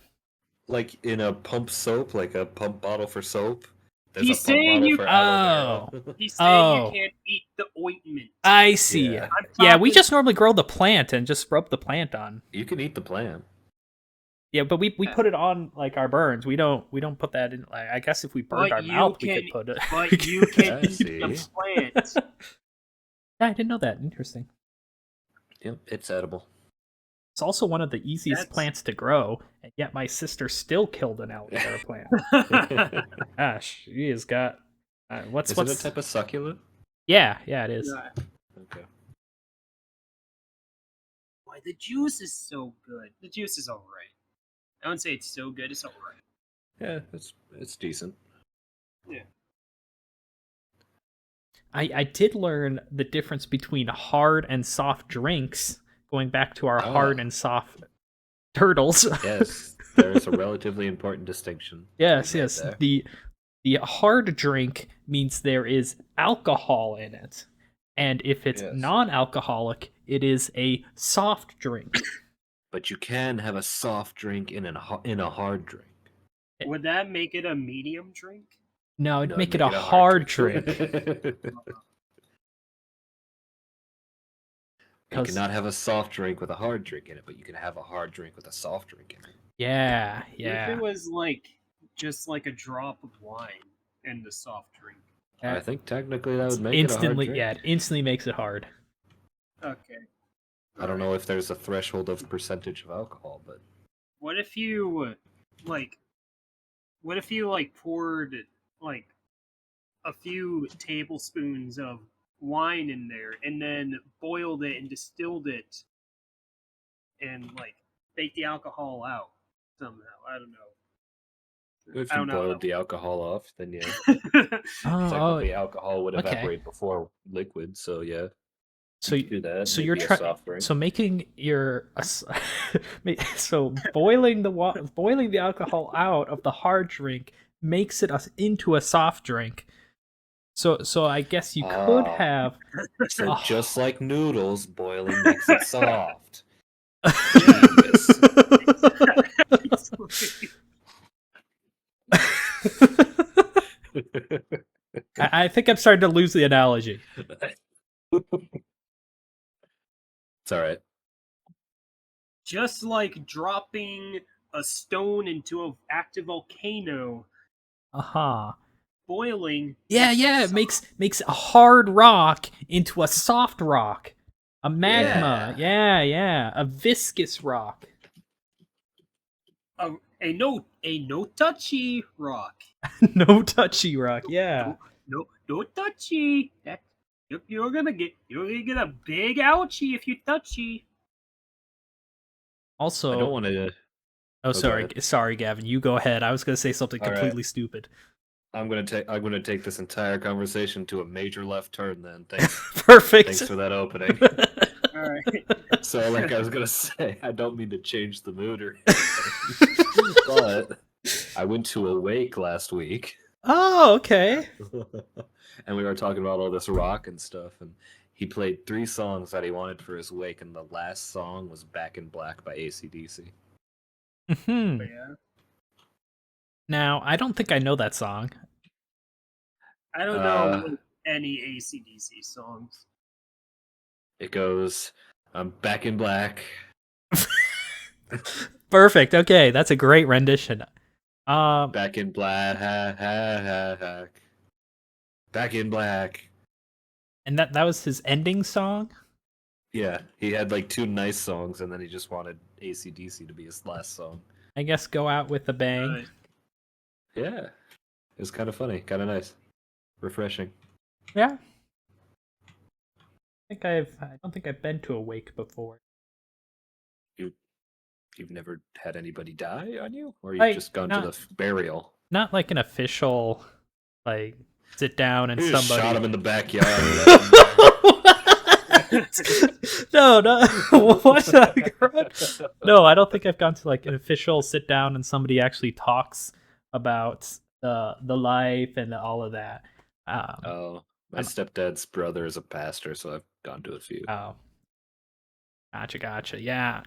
Like in a pump soap, like a pump bottle for soap. There's He's a pump saying bottle you- for aloe vera. He's saying Oh. you can't eat the ointment. I see. Yeah. I'm Yeah, we talking- just normally grow the plant and just rub the plant on. You can eat the plant. Yeah, but we put it on like our burns. We don't put that in. Like, I guess if we burned But our you mouth, we can- could put it. but you can I eat see. the plant. Yeah, I didn't know that. Interesting. Yep, it's edible. It's also one of the easiest That's- plants to grow, and yet my sister still killed an aloe vera plant. Gosh, she has got. What's Is it a type of succulent? Yeah, it is. Yeah. Okay. Why the juice is so good. The juice is alright. I wouldn't say it's so good. It's alright. Yeah, it's decent. I did learn the difference between hard and soft drinks, going back to our hard and soft turtles. Yes, there is a relatively important distinction. Yes, to be made yes. there. The hard drink means there is alcohol in it. And if it's Yes. non-alcoholic, it is a soft drink. But you can have a soft drink in a hard drink. Would that make it a medium drink? No, it'd No, make it a hard drink. You 'Cause- cannot have a soft drink with a hard drink in it, but you can have a hard drink with a soft drink in it. Yeah, What if yeah. it was like just like a drop of wine in the soft drink? I think technically that would make it a hard Instantly, drink. yeah, it instantly makes it hard. Okay. I don't know if there's a threshold of percentage of alcohol, but What if you like? What if you like poured like a few tablespoons of wine in there and then boiled it and distilled it and like baked the alcohol out somehow? I don't know. if I you don't know. boiled the alcohol off, then yeah, Oh, technically alcohol would okay. evaporate before liquid. So yeah, so you could do that. so Maybe you're a trying. soft drink. So making your so boiling boiling the alcohol out of the hard drink makes it into a soft drink. So I guess you could Ah. have. So Oh. just like noodles, boiling makes it soft. I think I'm starting to lose the analogy. It's all right. Just like dropping a stone into an active volcano, boiling. Yeah, it makes a hard rock into a soft rock. A magma. Yeah. A viscous rock. A no touchy rock. No touchy rock, yeah. No touchy. You're gonna get a big ouchie if you touchy. Also, I don't want to. Oh, go sorry, ahead. sorry, Gavin. You go ahead. I was gonna say something All right. completely stupid. I'm gonna take this entire conversation to a major left turn. Then thanks. Perfect. Thanks for that opening. All right. So, like I was gonna say, I don't mean to change the mood or anything, but I went to a wake last week. Oh, okay. And we were talking about all this rock and stuff, and he played 3 songs that he wanted for his wake, and the last song was Back in Black by AC/DC. Yeah. Now, I don't think I know that song. I don't know any AC/DC songs. It goes, I'm back in black. Perfect. Okay, that's a great rendition. Back in black. Back in black. And that was his ending song? Yeah, he had like 2 nice songs, and then he just wanted AC/DC to be his last song. I guess Go Out with a Bang. Yeah, it was kind of funny, kind of nice, refreshing. Yeah. I don't think I've been to a wake before. You've never had anybody die on you, or you've just gone to the burial? Not like an official, like, sit down and You somebody just shot him in the backyard. No. What? No, I don't think I've gone to like an official sit down and somebody actually talks about the life and all of that. Oh, my stepdad's brother is a pastor, so I've gone to a few. Oh, gotcha. Yeah,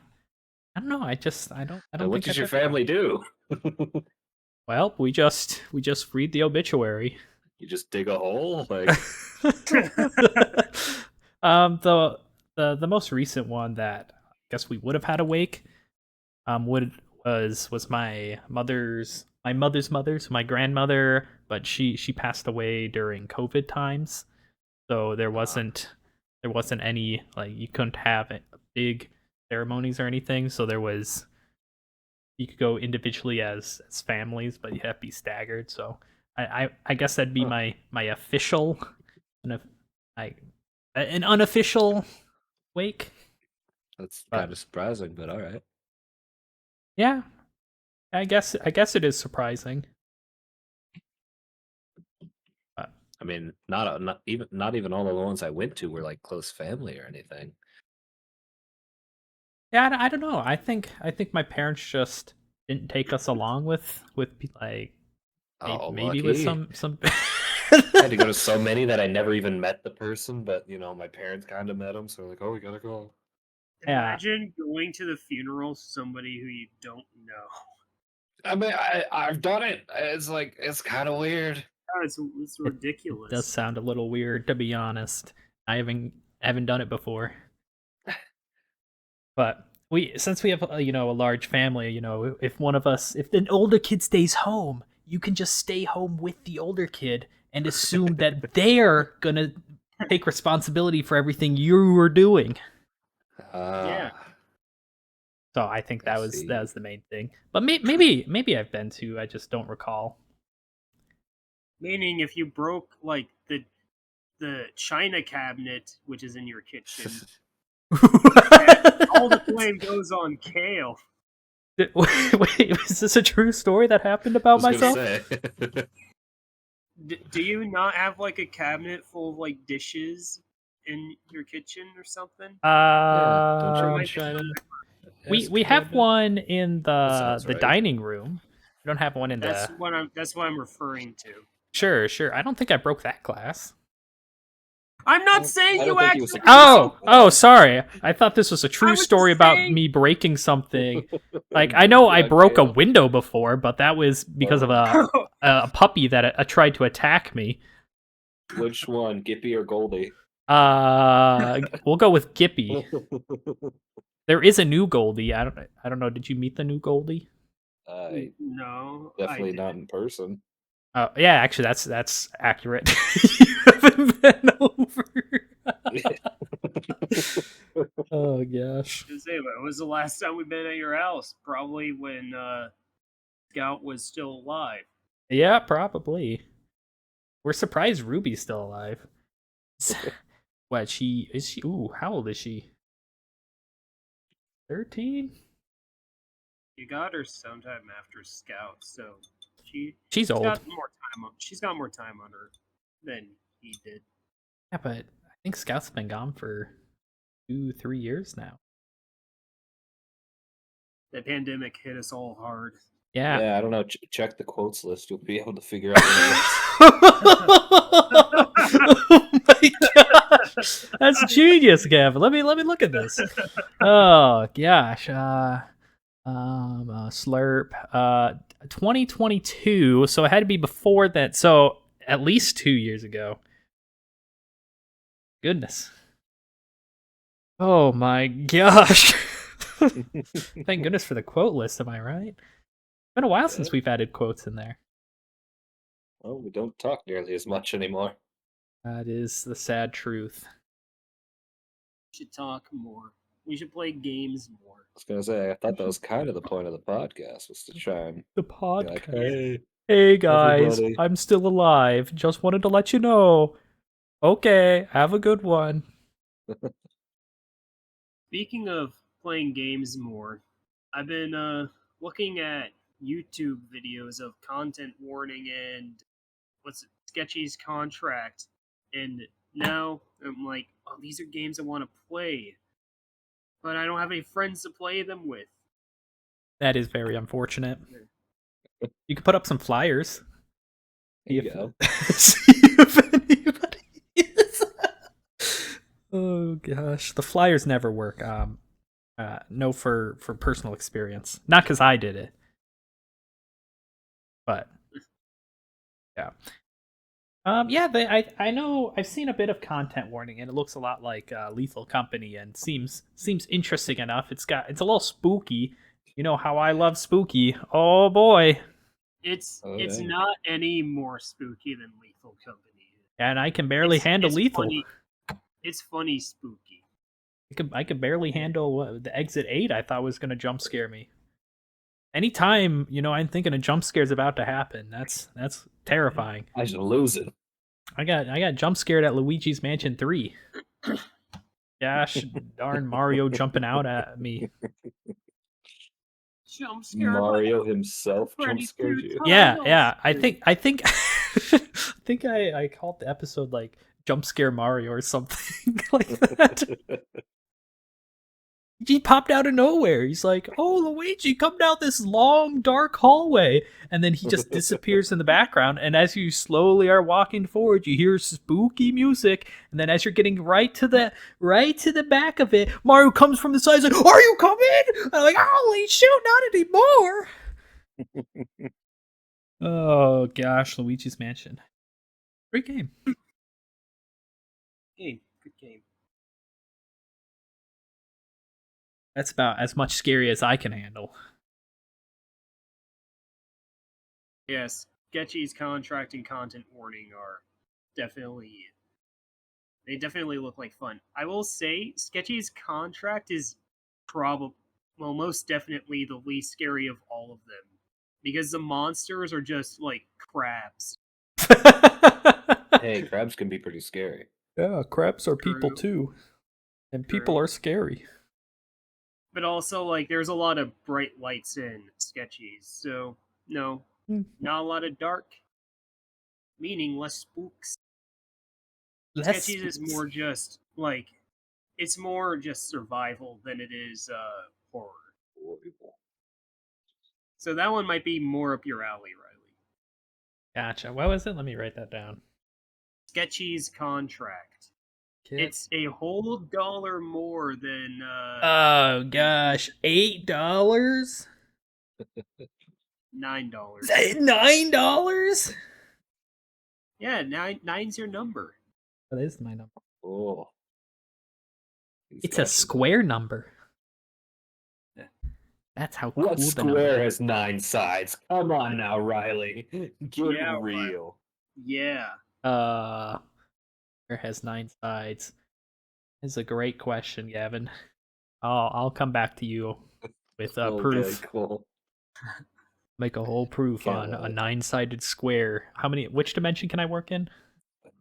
I don't know. I don't. What does your family do? Well, we just read the obituary. You just dig a hole, like. The most recent one that I guess we would have had a wake, was my mother's mother, so my grandmother, but she passed away during COVID times, so there wasn't any, like, you couldn't have big ceremonies or anything, so you could go individually as families, but you have to be staggered. So I guess that'd be my official, an unofficial wake. That's kind of surprising, but all right. Yeah, I guess it is surprising. I mean, not even all the ones I went to were like close family or anything. Yeah, I don't know. I think my parents just didn't take us along with like maybe with some. I had to go to so many that I never even met the person, but my parents kind of met him, so like, oh, we gotta go. Yeah. Imagine going to the funeral of somebody who you don't know. I mean, I've done it. It's kind of weird. Oh, it's ridiculous. It does sound a little weird, to be honest. I haven't done it before. But since we have a large family, if an older kid stays home, you can just stay home with the older kid and assume that they're gonna take responsibility for everything you were doing. Yeah. So I think that I was see. the main thing. But maybe I've been to, I just don't recall. Meaning, if you broke like the china cabinet, which is in your kitchen, all the blame goes on Kale. Wait, is this a true story that happened about I was gonna myself? say. Do you not have like a cabinet full of like dishes in your kitchen or something? Yeah, don't you Uh, want China? we have one in sounds the right. dining room. We don't have one in That's the. what I'm referring to. Sure. I don't think I broke that glass. I'm not Well, saying I you don't think he was actually. Oh, sorry. I thought this was a true was story just about saying- me breaking something. Like, I know I Yeah, broke a Kale. window before, but that was because of a puppy that tried to attack me. Which one, Gippy or Goldie? We'll go with Gippy. There is a new Goldie. I don't know. Did you meet the new Goldie? No, Definitely not in person. Oh yeah, actually, that's accurate. You haven't been over. Oh gosh. When was the last time we've been at your house? Probably when Scout was still alive. Yeah, probably. We're surprised Ruby's still alive. What, is she? Ooh, how old is she? 13? You got her sometime after Scout, so She's old. got more time. She's got more time on her than he did. Yeah, but I think Scout's been gone for 2-3 years now. The pandemic hit us all hard. Yeah. Yeah, I don't know. Check the quotes list. You'll be able to figure out. Oh my gosh, that's genius, Gavin. Let me look at this. Oh gosh, Slurp, 2022. So it had to be before that. So at least 2 years ago. Goodness. Oh my gosh. Thank goodness for the quote list. Am I right? It's been a while since we've added quotes in there. Well, we don't talk nearly as much anymore. That is the sad truth. We should talk more. We should play games more. I was gonna say, I thought that was kind of the point of the podcast, was to try and The be podcast. like, hey, Hey guys, everybody. I'm still alive. Just wanted to let you know. Okay, have a good one. Speaking of playing games more, I've been looking at YouTube videos of content warning and Sketchy's contract, and now I'm like, oh, these are games I want to play, but I don't have any friends to play them with. That is very unfortunate. You could put up some flyers. There you go. See if anybody is. Oh gosh, the flyers never work. No, for personal experience, not because I did it, but yeah. Yeah, I know I've seen a bit of content warning, and it looks a lot like Lethal Company, and seems interesting enough. It's a little spooky. You know how I love spooky. Oh boy. It's yeah. not any more spooky than Lethal Company. And I can barely handle Lethal. Funny. It's funny spooky. I could barely handle the Exit 8 I thought was going to jump scare me. Anytime, I'm thinking a jump scare's about to happen, that's terrifying. I should lose it. I got jump scared at Luigi's Mansion 3. Gosh darn Mario jumping out at me. Jump scare Mario himself jump scared you. Yeah. I think I think I called the episode like Jump Scare Mario or something like that. He popped out of nowhere. He's like, "Oh, Luigi, come down this long, dark hallway," and then he just disappears in the background. And as you slowly are walking forward, you hear spooky music. And then as you're getting right to the back of it, Mario comes from the side. He's like, "Are you coming?" And I'm like, "Holy shoot, not anymore!" Oh gosh, Luigi's Mansion, great game. Good game. That's about as much scary as I can handle. Yes, Sketchy's contract and content warning are definitely. They definitely look like fun. I will say, Sketchy's contract is most definitely the least scary of all of them. Because the monsters are just like crabs. Hey, crabs can be pretty scary. Yeah, crabs are people True. too. And True. people are scary. But also, like, there's a lot of bright lights in Sketchies, so no, not a lot of dark, meaning less spooks. Sketchies is more just like it's more just survival than it is horror. So that one might be more up your alley, Riley. Gotcha. What was it? Let me write that down. Sketchy's contract. It's a whole $1 more than. Oh gosh, $8? $9. $9? Yeah, nine's your number. That is my number. Oh. It's a square number. That's how cool What the square number has 9 sides? Come on now, Riley. Get real. Yeah. Square has 9 sides. It's a great question, Gavin. I'll come back to you with proof. Cool. Make a whole proof on a 9-sided square. Which dimension can I work in?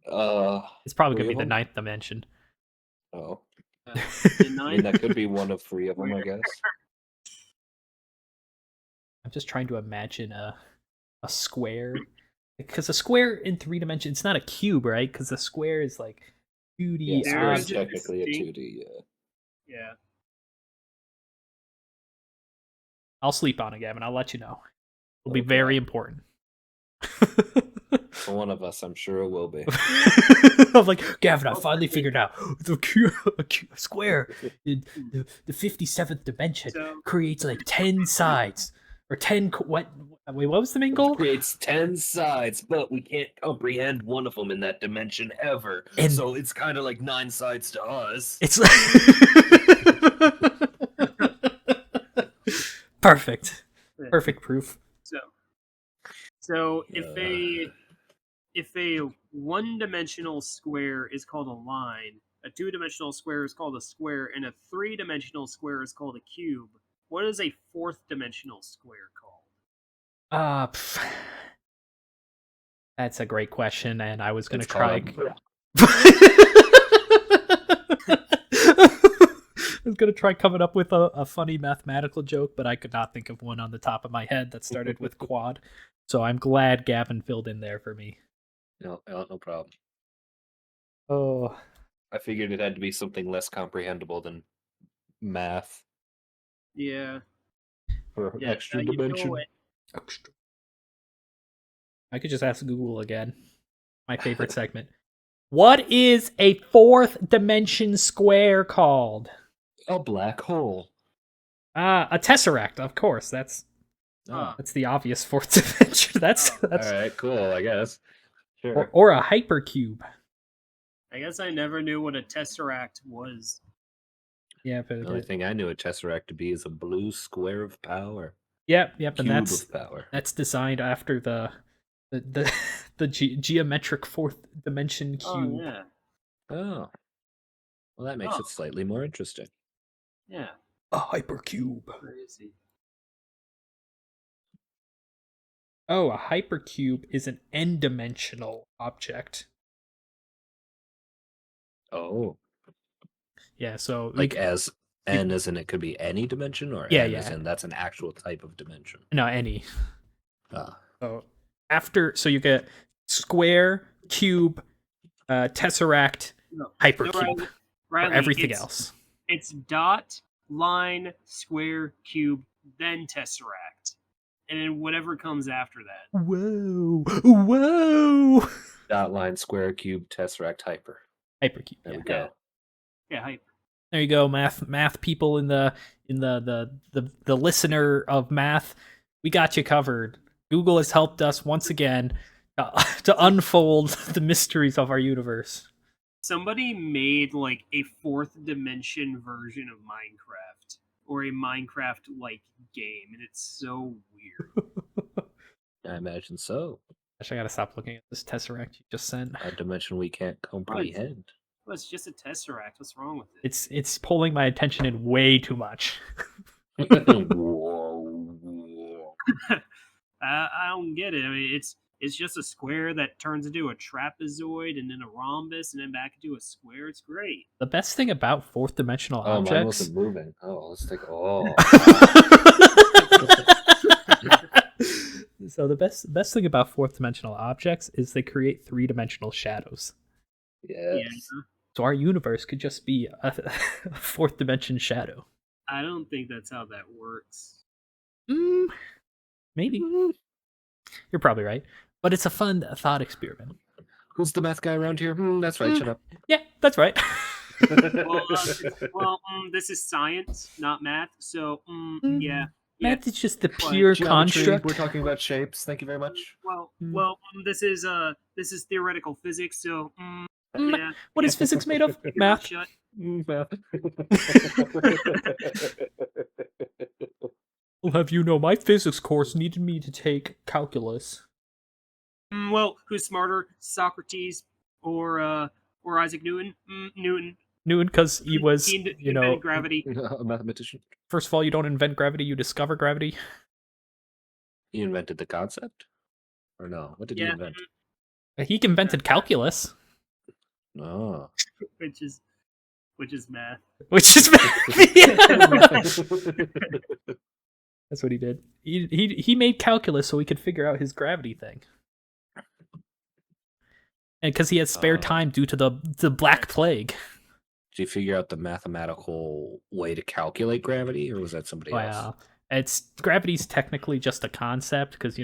It's probably gonna be the 9th dimension. Oh. The I mean, that could be one of 3 of them, I guess. I'm just trying to imagine a square. Because a square in 3 dimensions, it's not a cube, right? Because the square is like 2D. Yeah, it's technically a 2D, yeah. Yeah. I'll sleep on it, Gavin. I'll let you know. It'll be very important. For one of us, I'm sure it will be. I'm like, Gavin, I finally figured out the square in the 57th dimension creates like 10 sides. Or 10... Wait, what was the main goal? It creates 10 sides, but we can't comprehend one of them in that dimension ever. And so it's kind of like 9 sides to us. It's like... Perfect. Perfect proof. So if a one-dimensional square is called a line, a two-dimensional square is called a square, and a three-dimensional square is called a cube, what is a fourth-dimensional square called? That's a great question, and I was going to try... I was going to try coming up with a funny mathematical joke, but I could not think of one on the top of my head that started with quad. So I'm glad Gavin filled in there for me. No problem. Oh. I figured it had to be something less comprehensible than math. Yeah. For extra dimension. Extra. I could just ask Google again. My favorite segment. What is a fourth dimension square called? A black hole. A tesseract, of course. That's the obvious fourth dimension. That's all right, cool, I guess. Sure. Or a hypercube. I guess I never knew what a tesseract was. Yeah, but the only thing I knew a tesseract to be is a blue square of power. Yep, Cube and that's of power. That's designed after the geometric fourth dimension cube. Oh, yeah. Oh. Well, that makes it slightly more interesting. Yeah. A hypercube. Crazy. Oh, a hypercube is an n-dimensional object. Oh. Yeah, so like as n as in it could be any dimension, or yeah, n as in that's an actual type of dimension? No, any. So you get square, cube, tesseract, hypercube, Riley, everything else. It's dot, line, square, cube, then tesseract, and then whatever comes after that. Whoa! Dot, line, square, cube, tesseract, hypercube. There we go. Yeah, hyper. There you go, math people in the listener of math. We got you covered. Google has helped us once again to unfold the mysteries of our universe. Somebody made like a fourth dimension version of Minecraft, or a Minecraft-like game, and it's so weird. I imagine so. Actually, I gotta stop looking at this tesseract you just sent. A dimension we can't comprehend. Well, it's just a tesseract. What's wrong with it? It's pulling my attention in way too much. Whoa. I don't get it. I mean, it's just a square that turns into a trapezoid and then a rhombus and then back into a square. It's great. The best thing about fourth dimensional Oh, mine objects. wasn't moving. Oh, let's take. Oh. So the best thing about fourth dimensional objects is they create 3-dimensional shadows. Yes. Yeah. So our universe could just be a fourth dimension shadow. I don't think that's how that works. Maybe. You're probably right. But it's a fun thought experiment. Who's the math guy around here? That's right. Shut up. Yeah, that's right. Well, this is science, not math. So, yeah. Math is just the pure Geometry, construct. we're talking about shapes. Thank you very much. Well, this is theoretical physics. So, yeah. What is physics made of? Math. Shut. Math. I'll have you know, my physics course needed me to take calculus. Well, who's smarter, Socrates or Isaac Newton? Newton. Newton, because he was, He invented gravity. A mathematician. First of all, you don't invent gravity, you discover gravity. He invented the concept? Or no? What did he invent? He invented calculus. Oh. Which is math. Which is That's what he did. He made calculus so he could figure out his gravity thing. And because he had spare time due to the Black Plague. Did you figure out the mathematical way to calculate gravity, or was that somebody else? Gravity's technically just a concept, because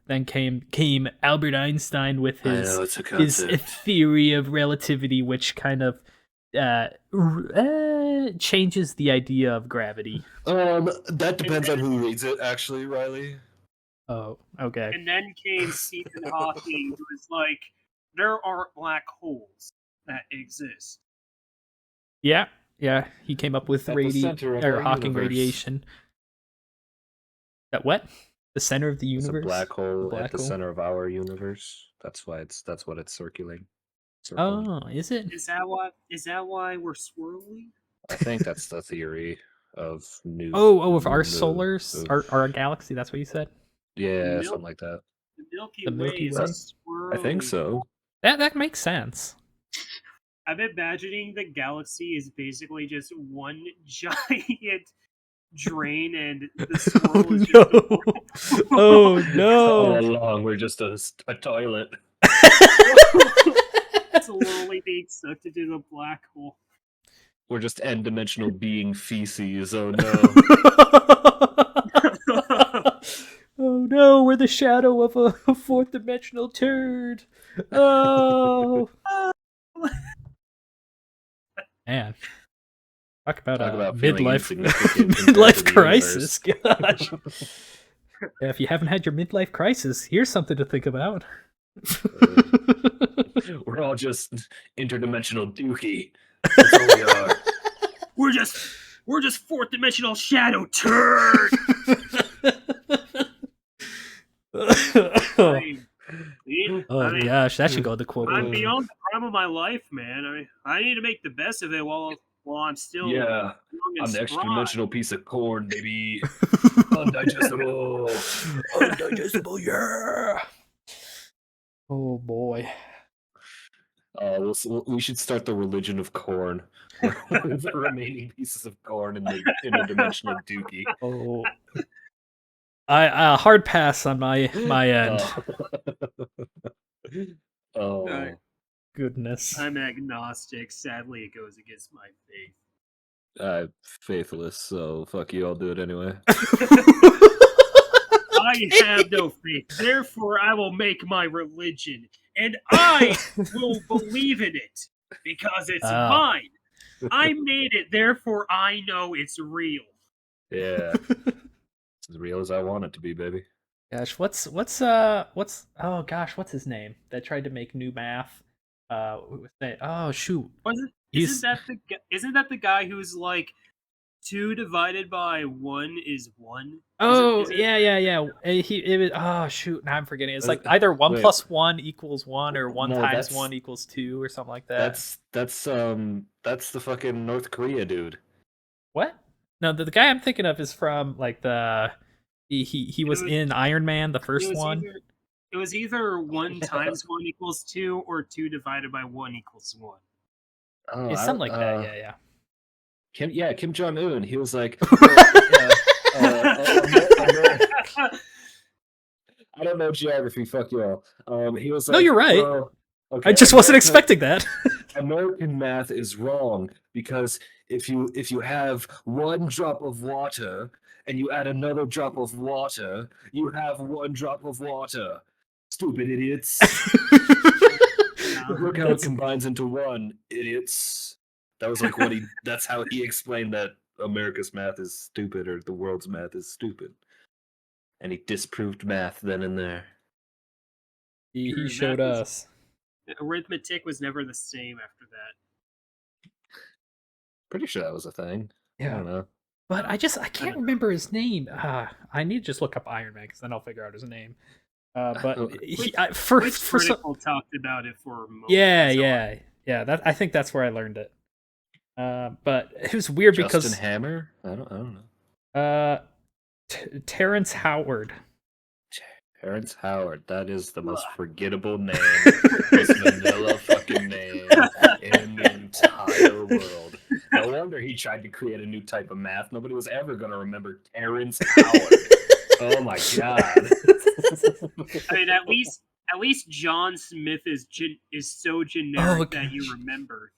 then came Albert Einstein with his theory of relativity, which kind of changes the idea of gravity. That depends on who reads it, actually, Riley. Oh, okay. And then came Stephen Hawking, who was like, there aren't black holes that exist. Yeah, he came up with Hawking universe. radiation. That what? The center of the universe? It's a black hole at the center of our universe. That's what it's circling. Oh, is it? Is that why we're swirling? I think that's the theory of of our solars, our galaxy. That's what you said. Yeah, something like that. The Milky Way is swirling. I think so. That makes sense. I'm imagining the galaxy is basically just one giant drain, and the swirl is just Oh no! All along, we're just a toilet. Slowly being sucked into the black hole. We're just n-dimensional being feces. Oh no! Oh no! We're the shadow of a fourth dimensional turd. Oh. Man, talk about midlife crisis. Gosh. Yeah, if you haven't had your midlife crisis, here's something to think about. We're all just interdimensional dookie. That's all we are. We're just fourth dimensional shadow turd. Gosh, that should go to the quote. I'm beyond the prime of my life, man. I need to make the best of it while I'm still young and I'm the extra dimensional piece of corn, baby. Undigestible. Yeah. Oh boy. We should start the religion of corn. The remaining pieces of corn in the interdimensional dookie. Oh. I hard pass on my end. Oh goodness. I'm agnostic. Sadly, it goes against my faith. I'm faithless, so fuck you. I'll do it anyway. I have no faith. Therefore, I will make my religion, and I will believe in it because it's mine. I made it. Therefore, I know it's real. Yeah. As real as I want it to be, baby. Gosh, what's his name that tried to make new math? Oh shoot. Isn't that the guy who's like, 2 divided by 1 is 1. Oh, is it- yeah. It was, oh, shoot. Now I'm forgetting. It's like either 1 Wait. plus 1 equals 1 or 1 No, times that's- 1 equals 2 or something like that. That's the fucking North Korea dude. What? No, the guy I'm thinking of is from like the he was in Iron Man, the first one. It was either 1 times 1 equals 2 or 2 divided by 1 equals 1. Oh, It's something like that. Yeah. Kim Jong Un. He was like, I don't know geography. Fuck y'all. He was like, No, you're right. well, okay, I just wasn't expecting that. American math is wrong because if you have 1 drop of water and you add another drop of water, you have 1 drop of water. Stupid idiots. Look how it combines into 1, idiots. That was like that's how he explained that America's math is stupid or the world's math is stupid. And he disproved math then and there. He showed us. Arithmetic was never the same after that. Pretty sure that was a thing. Yeah. I don't know. But I can't remember his name. I need to just look up Iron Man because then I'll figure out his name. But for Critical talked about it for a moment. Yeah. That I think that's where I learned it. But it was weird because Justin Hammer. I don't know. Terrence Howard. Terrence Howard. That is the most forgettable name, most vanilla fucking name in the entire world. No wonder he tried to create a new type of math. Nobody was ever going to remember Terrence Howard. Oh my god. I mean, at least John Smith is so generic that you remember.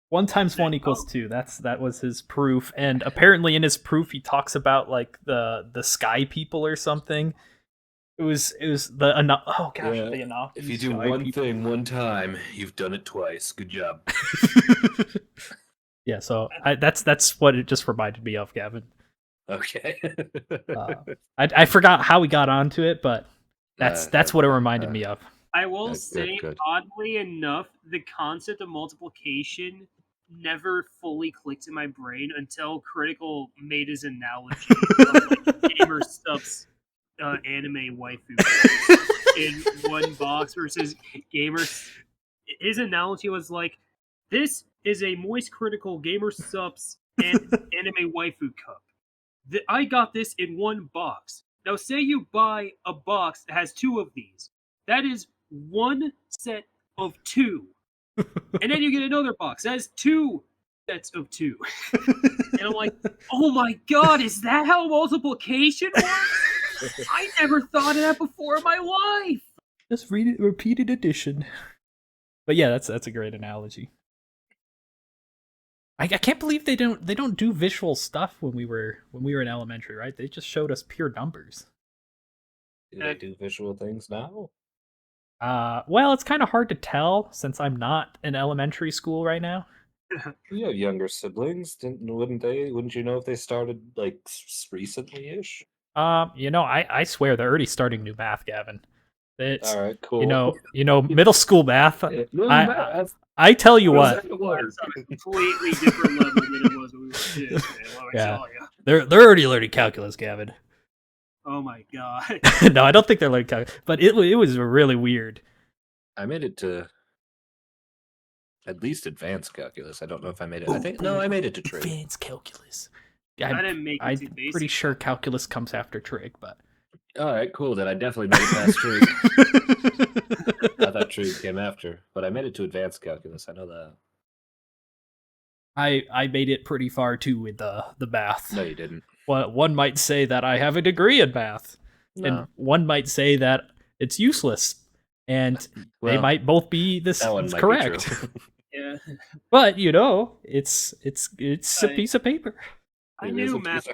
1 times 1 equals 2. That was his proof, and apparently in his proof he talks about like the sky people or something. It was the Anunnaki. If you do one thing one time, you've done it twice. Good job. Yeah, so that's what it just reminded me of, Gavin. Okay. I forgot how we got onto it, but that's what it reminded me of. I will say, good. oddly enough, the concept of multiplication never fully clicked in my brain until Critical made his analogy of like gamer stuff's anime waifu in 1 box versus gamers. His analogy was like, this is a moist Critical gamer subs and anime waifu cup. I got this in 1 box. Now say you buy a box that has 2 of these. That is 1 set of 2. And then you get another box that has 2 sets of 2. And I'm like, oh my god, is that how multiplication works? I never thought of that before in my life. Just read it, repeated addition. But yeah, that's a great analogy. I can't believe they don't do visual stuff when we were in elementary, right? They just showed us pure numbers. Do they do visual things now? Well, it's kind of hard to tell since I'm not in elementary school right now. You have younger siblings, wouldn't you know if they started like recently-ish? I swear they're already starting new math, Gavin. It's, all right, cool. Middle school math. I tell you what. It's on a completely different level than it was when we were kids, man. Yeah. They're already learning calculus, Gavin. Oh my god. No, I don't think they're learning calculus, but it was really weird. I made it to at least advanced calculus. I don't know if I made it. I made it to trig. Advanced calculus. I didn't make it to basic. I'm pretty sure calculus comes after trig, but all right, cool. Then I definitely made it past trig. I thought trig came after, but I made it to advanced calculus. I know that. I made it pretty far too with the math. No, you didn't. Well, one might say that I have a degree in math, and one might say that it's useless, and they might both be correct. Yeah, but it's a piece of paper. I knew math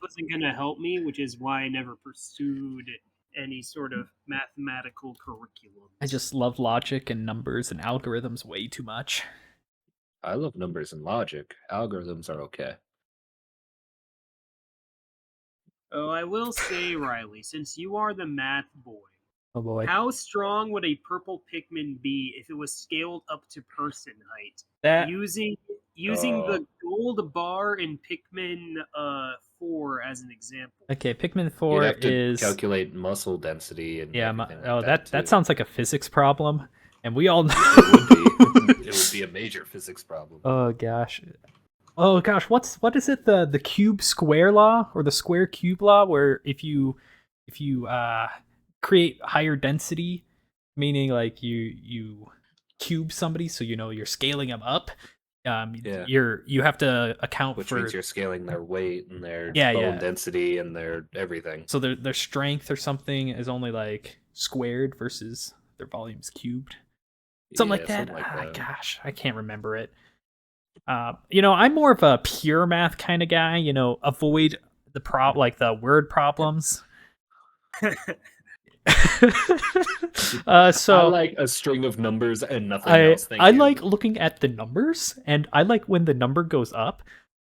wasn't gonna help me, which is why I never pursued any sort of mathematical curriculum. I just love logic and numbers and algorithms way too much. I love numbers and logic. Algorithms are okay. Oh, I will say, Riley, since you are the math boy, oh boy, how strong would a purple Pikmin be if it was scaled up to person height? Using using the gold bar in Pikmin 4 as an example. Okay, Pikmin You'd 4 have to is calculate muscle density and everything like that too. sounds like a physics problem, and we all know It would be a major physics problem. Oh gosh, what is it, the cube square law or the square cube law, where if you create higher density, meaning like you cube somebody, so you're scaling them up. You have to account Which for, means you're scaling their weight and their Yeah, bone yeah. density and their everything. so their strength or something is only like squared versus their volume's cubed. Something like that. Something like that. Gosh, I can't remember it. I'm more of a pure math kind of guy. Avoid the word problems. So I like a string of numbers and nothing else. Thank I you. like looking at the numbers, and I like when the number goes up,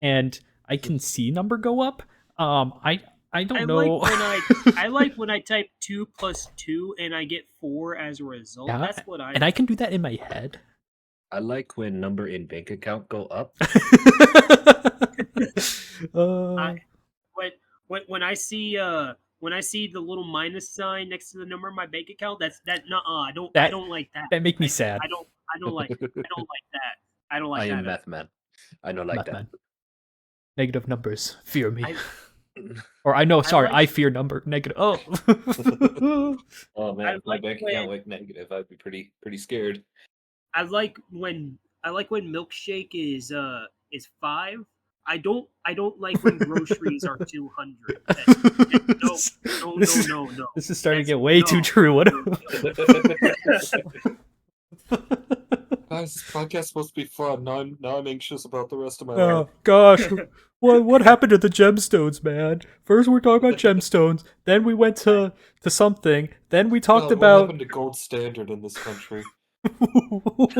and I can see number go up. I don't know. I like when I type 2 + 2 and I get 4 as a result. Yeah, That's what I. And I can do that in my head. I like when number in bank account go up. When I see the little minus sign next to the number in my bank account, I don't like that. That make me sad. I don't like that. I don't like I that. am math man. I don't like Math that. man. Negative numbers fear me. I I fear number negative. Oh. Oh man, if my like bank account went negative, I'd be pretty scared. I like when milkshake is 5. I don't like when groceries are 200. No. This is starting to get way too true. What? Guys, this podcast's supposed to be fun. Now I'm anxious about the rest of my Oh life. gosh, what happened to the gemstones, man? First we're talking about gemstones, then we went to something, then we talked What about happened to gold standard in this country? What?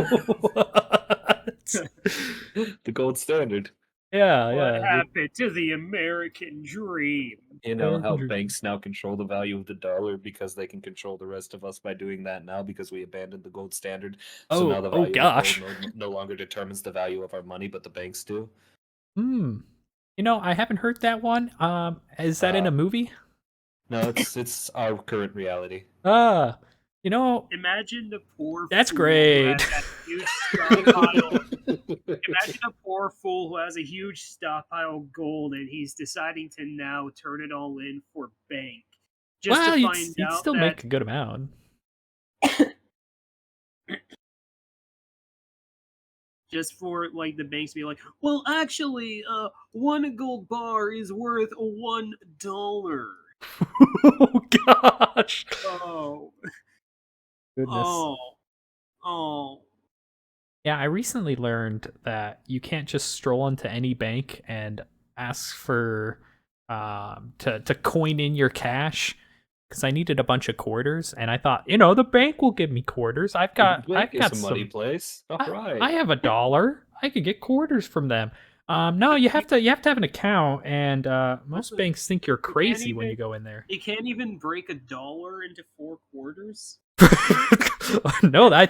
The gold standard. Yeah, What happened to the American dream? You know how Andrew. banks now control the value of the dollar because they can control the rest of us by doing that now because we abandoned the gold standard. So now the value of gosh. gold no longer determines the value of our money, but the banks do. I haven't heard that one. Is that in a movie? No, it's our current reality. Imagine the poor. That's fool great. Who has that huge stockpile. Imagine a poor fool who has a huge stockpile of gold, and he's deciding to now turn it all in for bank. Just to you'd find out still that make a good amount. just for like the banks to be like, well, actually, 1 gold bar is worth $1. Oh gosh. Oh. Goodness. Oh. Yeah, I recently learned that you can't just stroll into any bank and ask for to coin in your cash, because I needed a bunch of quarters, and I thought, the bank will give me quarters. I've got some money place. All right. I have $1. I could get quarters from them. No, you have to have an account, and most banks think you're crazy when you go in there. You can't even break $1 into 4 quarters. No, I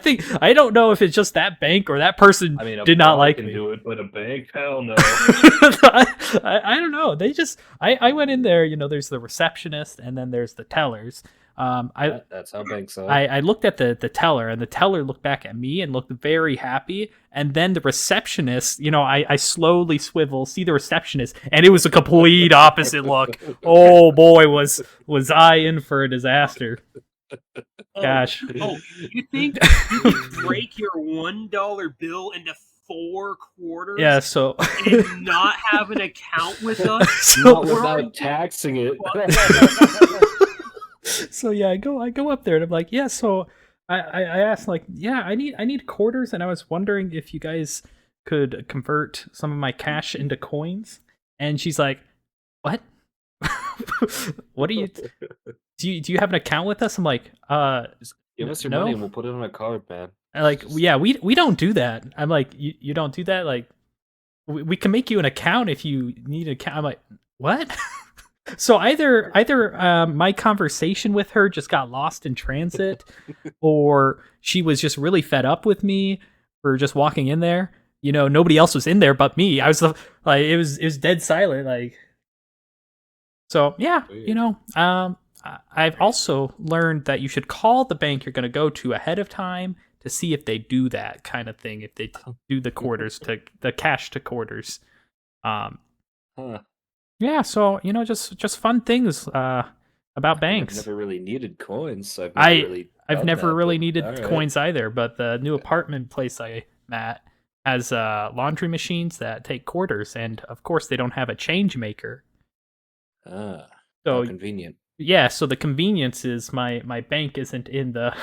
don't know if it's just that bank or that person did not like can me. do it, but a bank, hell no. I don't know. They just I went in there. There's the receptionist, and then there's the tellers. That's how banks are. I looked at the teller, and the teller looked back at me and looked very happy. And then the receptionist, I slowly swivel, see the receptionist, and it was a complete opposite look. Oh boy, was I in for a disaster. Gosh. You think you can break your $1 bill into 4 quarters? Yeah, so and not have an account with us? Not without taxing it. So yeah, I go up there and I'm like, yeah. So I asked, like, yeah, I need quarters, and I was wondering if you guys could convert some of my cash into coins. And she's like, what? What do you? Do you have an account with us? I'm like, Just give us your no. money and we'll put it on a card, man. Like, yeah, we don't do that. I'm like, you don't do that? Like, we can make you an account if you need an account. I'm like, what? So either my conversation with her just got lost in transit, or she was just really fed up with me for just walking in there. nobody else was in there but me. I was it was dead silent. Like, so yeah, Weird. I've also learned that you should call the bank you're going to go to ahead of time to see if they do that kind of thing. If they do the quarters to the cash to quarters. Huh. Yeah. So just fun things about banks. I've never really needed coins. So I've never really needed all right. coins either, but the new apartment place I'm at has laundry machines that take quarters, and of course they don't have a change maker. Ah, So how convenient. yeah, so the convenience is my bank isn't in the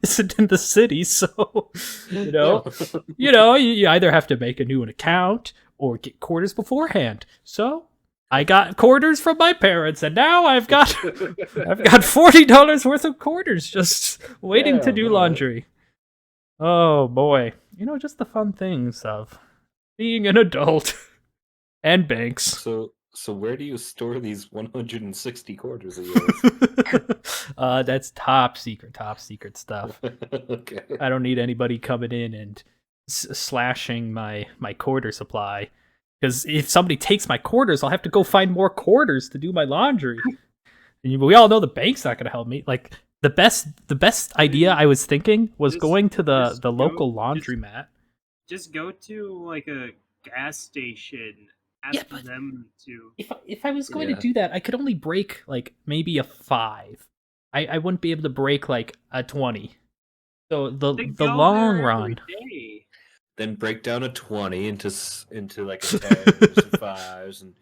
isn't in the city, so you either have to make a new account or get quarters beforehand. So I got quarters from my parents, and now I've got $40 worth of quarters just waiting to do laundry. Oh boy, just the fun things of being an adult and banks. So where do you store these 160 quarters of yours? That's top secret stuff. Okay. I don't need anybody coming in and slashing my quarter supply. Because if somebody takes my quarters, I'll have to go find more quarters to do my laundry. And we all know the bank's not going to help me. Like the best idea I was thinking was going to the local laundromat. Just go to like a gas station. Ask them to. If I was going to do that, I could only break like maybe a 5. I wouldn't be able to break like a 20. So the long run. Then break down a 20 into like a 10, some 5s, and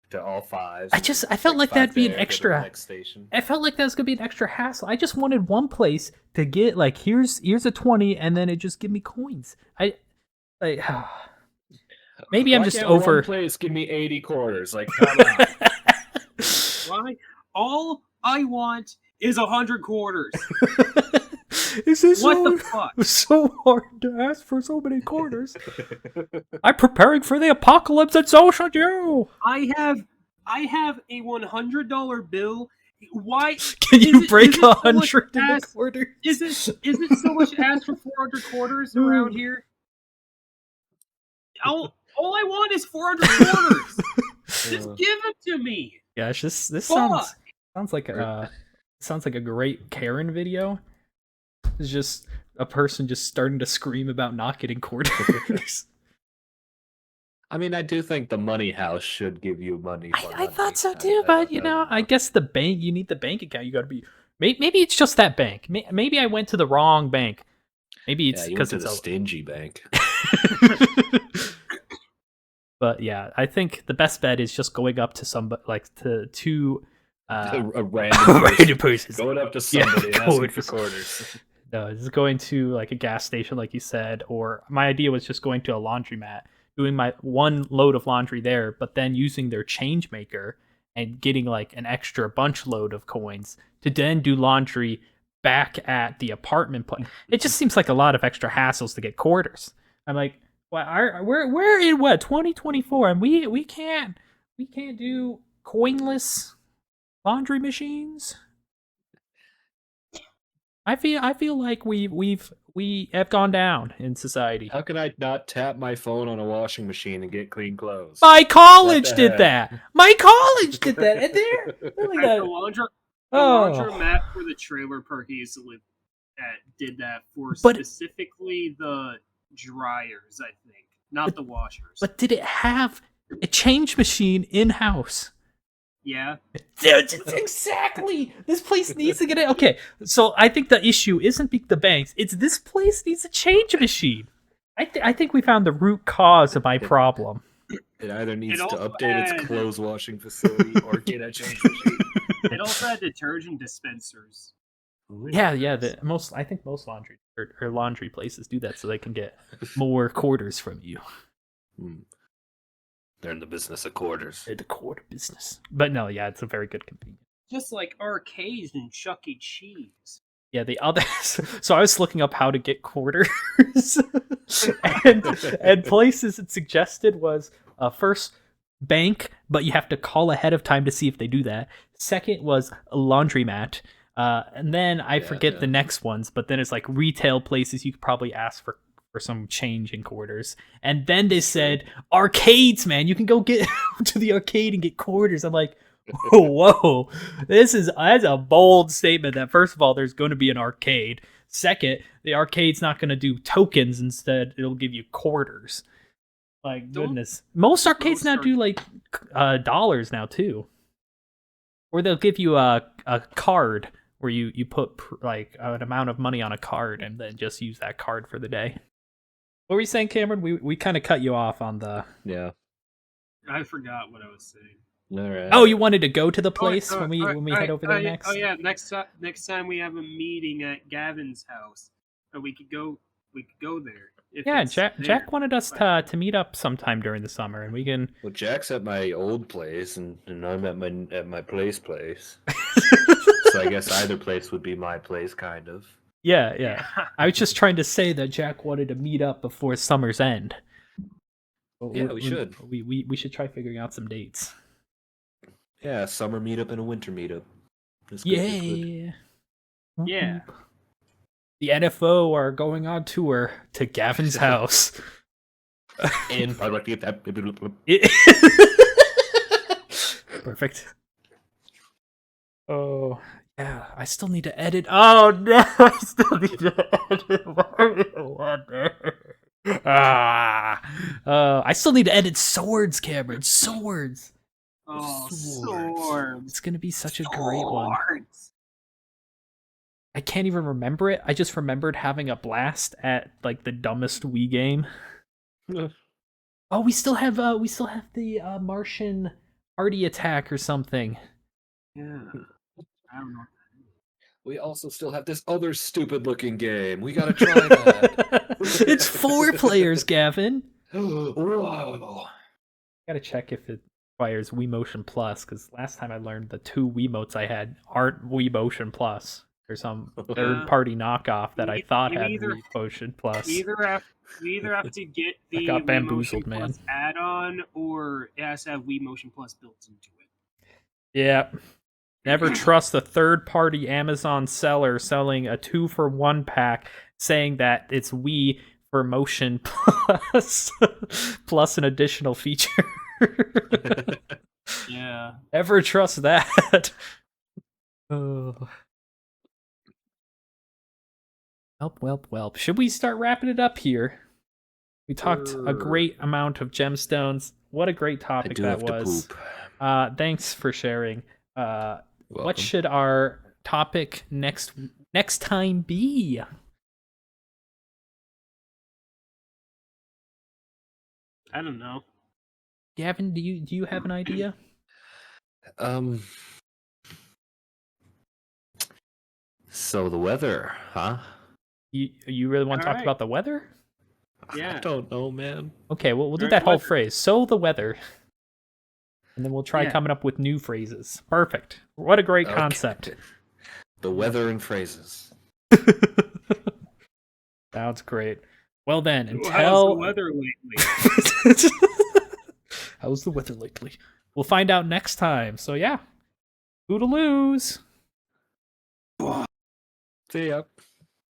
to all 5s. I felt like that'd be an extra. Next station. I felt like that was gonna be an extra hassle. I just wanted one place to get like here's a 20, and then it just give me coins. Maybe I'm just over. One place give me 80 quarters. Like, come on. Why? All I want is 100 quarters. Is this the fuck? So hard to ask for so many quarters. I'm preparing for the apocalypse, and so should you. I have a $100 bill. Why can you break 100 in a quarter? Is it so much to ask for 400 quarters around here? All I want is 400 quarters. Just give it to me. Gosh, this sounds like a great Karen video. It's just a person just starting to scream about not getting quarters. I mean, I do think the money house should give you money. I thought so too, but I guess the bank. You need the bank account. You got to be. Maybe it's just that bank. Maybe I went to the wrong bank. Maybe it's because it's a stingy bank. But yeah, I think the best bet is just going up to somebody, like to a random person. Going up to somebody and asking for quarters. No, it's going to like a gas station, like you said, or my idea was just going to a laundromat, doing my one load of laundry there, but then using their change maker and getting like an extra bunch load of coins to then do laundry back at the apartment place. It just seems like a lot of extra hassles to get quarters. I'm like, well, we're in what 2024, and we can't do coinless laundry machines. I feel like we have gone down in society. How can I not tap my phone on a washing machine and get clean clothes? My college did that. My college did that, and the laundromat for the trailer park I used to live at did that for specifically the dryers, I think, not the washers. But did it have a change machine in house? Yeah. Exactly. This place needs to get it. Okay, so I think the issue isn't the banks. It's this place needs a change machine. I think we found the root cause of my problem. It either needs to update its clothes washing facility or get a change machine. It also had detergent dispensers. Yeah. I think most laundry or laundry places do that so they can get more quarters from you. They're in the business of quarters. They're the quarter business. But no, yeah, it's a very good convenience. Just like arcades and Chuck E. Cheese. Yeah, the others. So I was looking up how to get quarters, and places it suggested was first bank, but you have to call ahead of time to see if they do that. Second was a laundromat, and then I forget the next ones. But then it's like retail places you could probably ask for for some change in quarters. And then they said, arcades, man, you can go get to the arcade and get quarters. I'm like, whoa, that's a bold statement that first of all, there's going to be an arcade. Second, the arcade's not going to do tokens. Instead, it'll give you quarters. Like, goodness. Most arcades now do like dollars now too. Or they'll give you a card where you put like an amount of money on a card and then just use that card for the day. What were you saying, Cameron? We kind of cut you off on the... Yeah. I forgot what I was saying. All right. Oh, you wanted to go to the place when we head over there next? Oh yeah, next time we have a meeting at Gavin's house, we could go there. Yeah, Jack wanted us to meet up sometime during the summer, and we can... Well, Jack's at my old place, and I'm at my place. So I guess either place would be my place, kind of. Yeah. I was just trying to say that Jack wanted to meet up before summer's end. Yeah, we should. We should try figuring out some dates. Yeah, a summer meetup and a winter meetup. Yeah. Yeah. The NFO are going on tour to Gavin's house. In Perfect. Oh, yeah. I still need to edit. Oh, no. I still need to edit Mario Wonder. I still need to edit Swords, Cameron. Swords. Oh, Swords. It's going to be such a great one. I can't even remember it. I just remembered having a blast at like the dumbest Wii game. Oh, we still have the Martian party attack or something. Yeah. I don't know. We also still have this other stupid looking game. We gotta try that. It's 4 players, Gavin. Whoa. Gotta check if it requires Wii Motion Plus, because last time I learned the 2 Wiimotes I had aren't Wii Motion Plus. There's some third-party knockoff that I thought had Wii Motion Plus. We either have to get the got Wii Motion bamboozled, man. Plus add-on, or it has to have Wii Motion Plus built into it. Yeah. Never trust a third-party Amazon seller selling a 2-for-1 pack saying that it's Wii for Motion Plus plus an additional feature. Yeah. Never trust that. Oh. Welp. Should we start wrapping it up here? We talked a great amount of gemstones. What a great topic that was. Thanks for sharing. What should our topic next time be? I don't know. Gavin, do you have an idea? So the weather, huh? You really want to talk about the weather? Yeah. I don't know, man. Okay, well, we'll do that whole phrase. So the weather. And then we'll try coming up with new phrases. Perfect. What a great concept. The weather and phrases. Sounds great. Well then, until... How's the weather lately? How's the weather lately? We'll find out next time. So yeah. Toodaloos. See ya.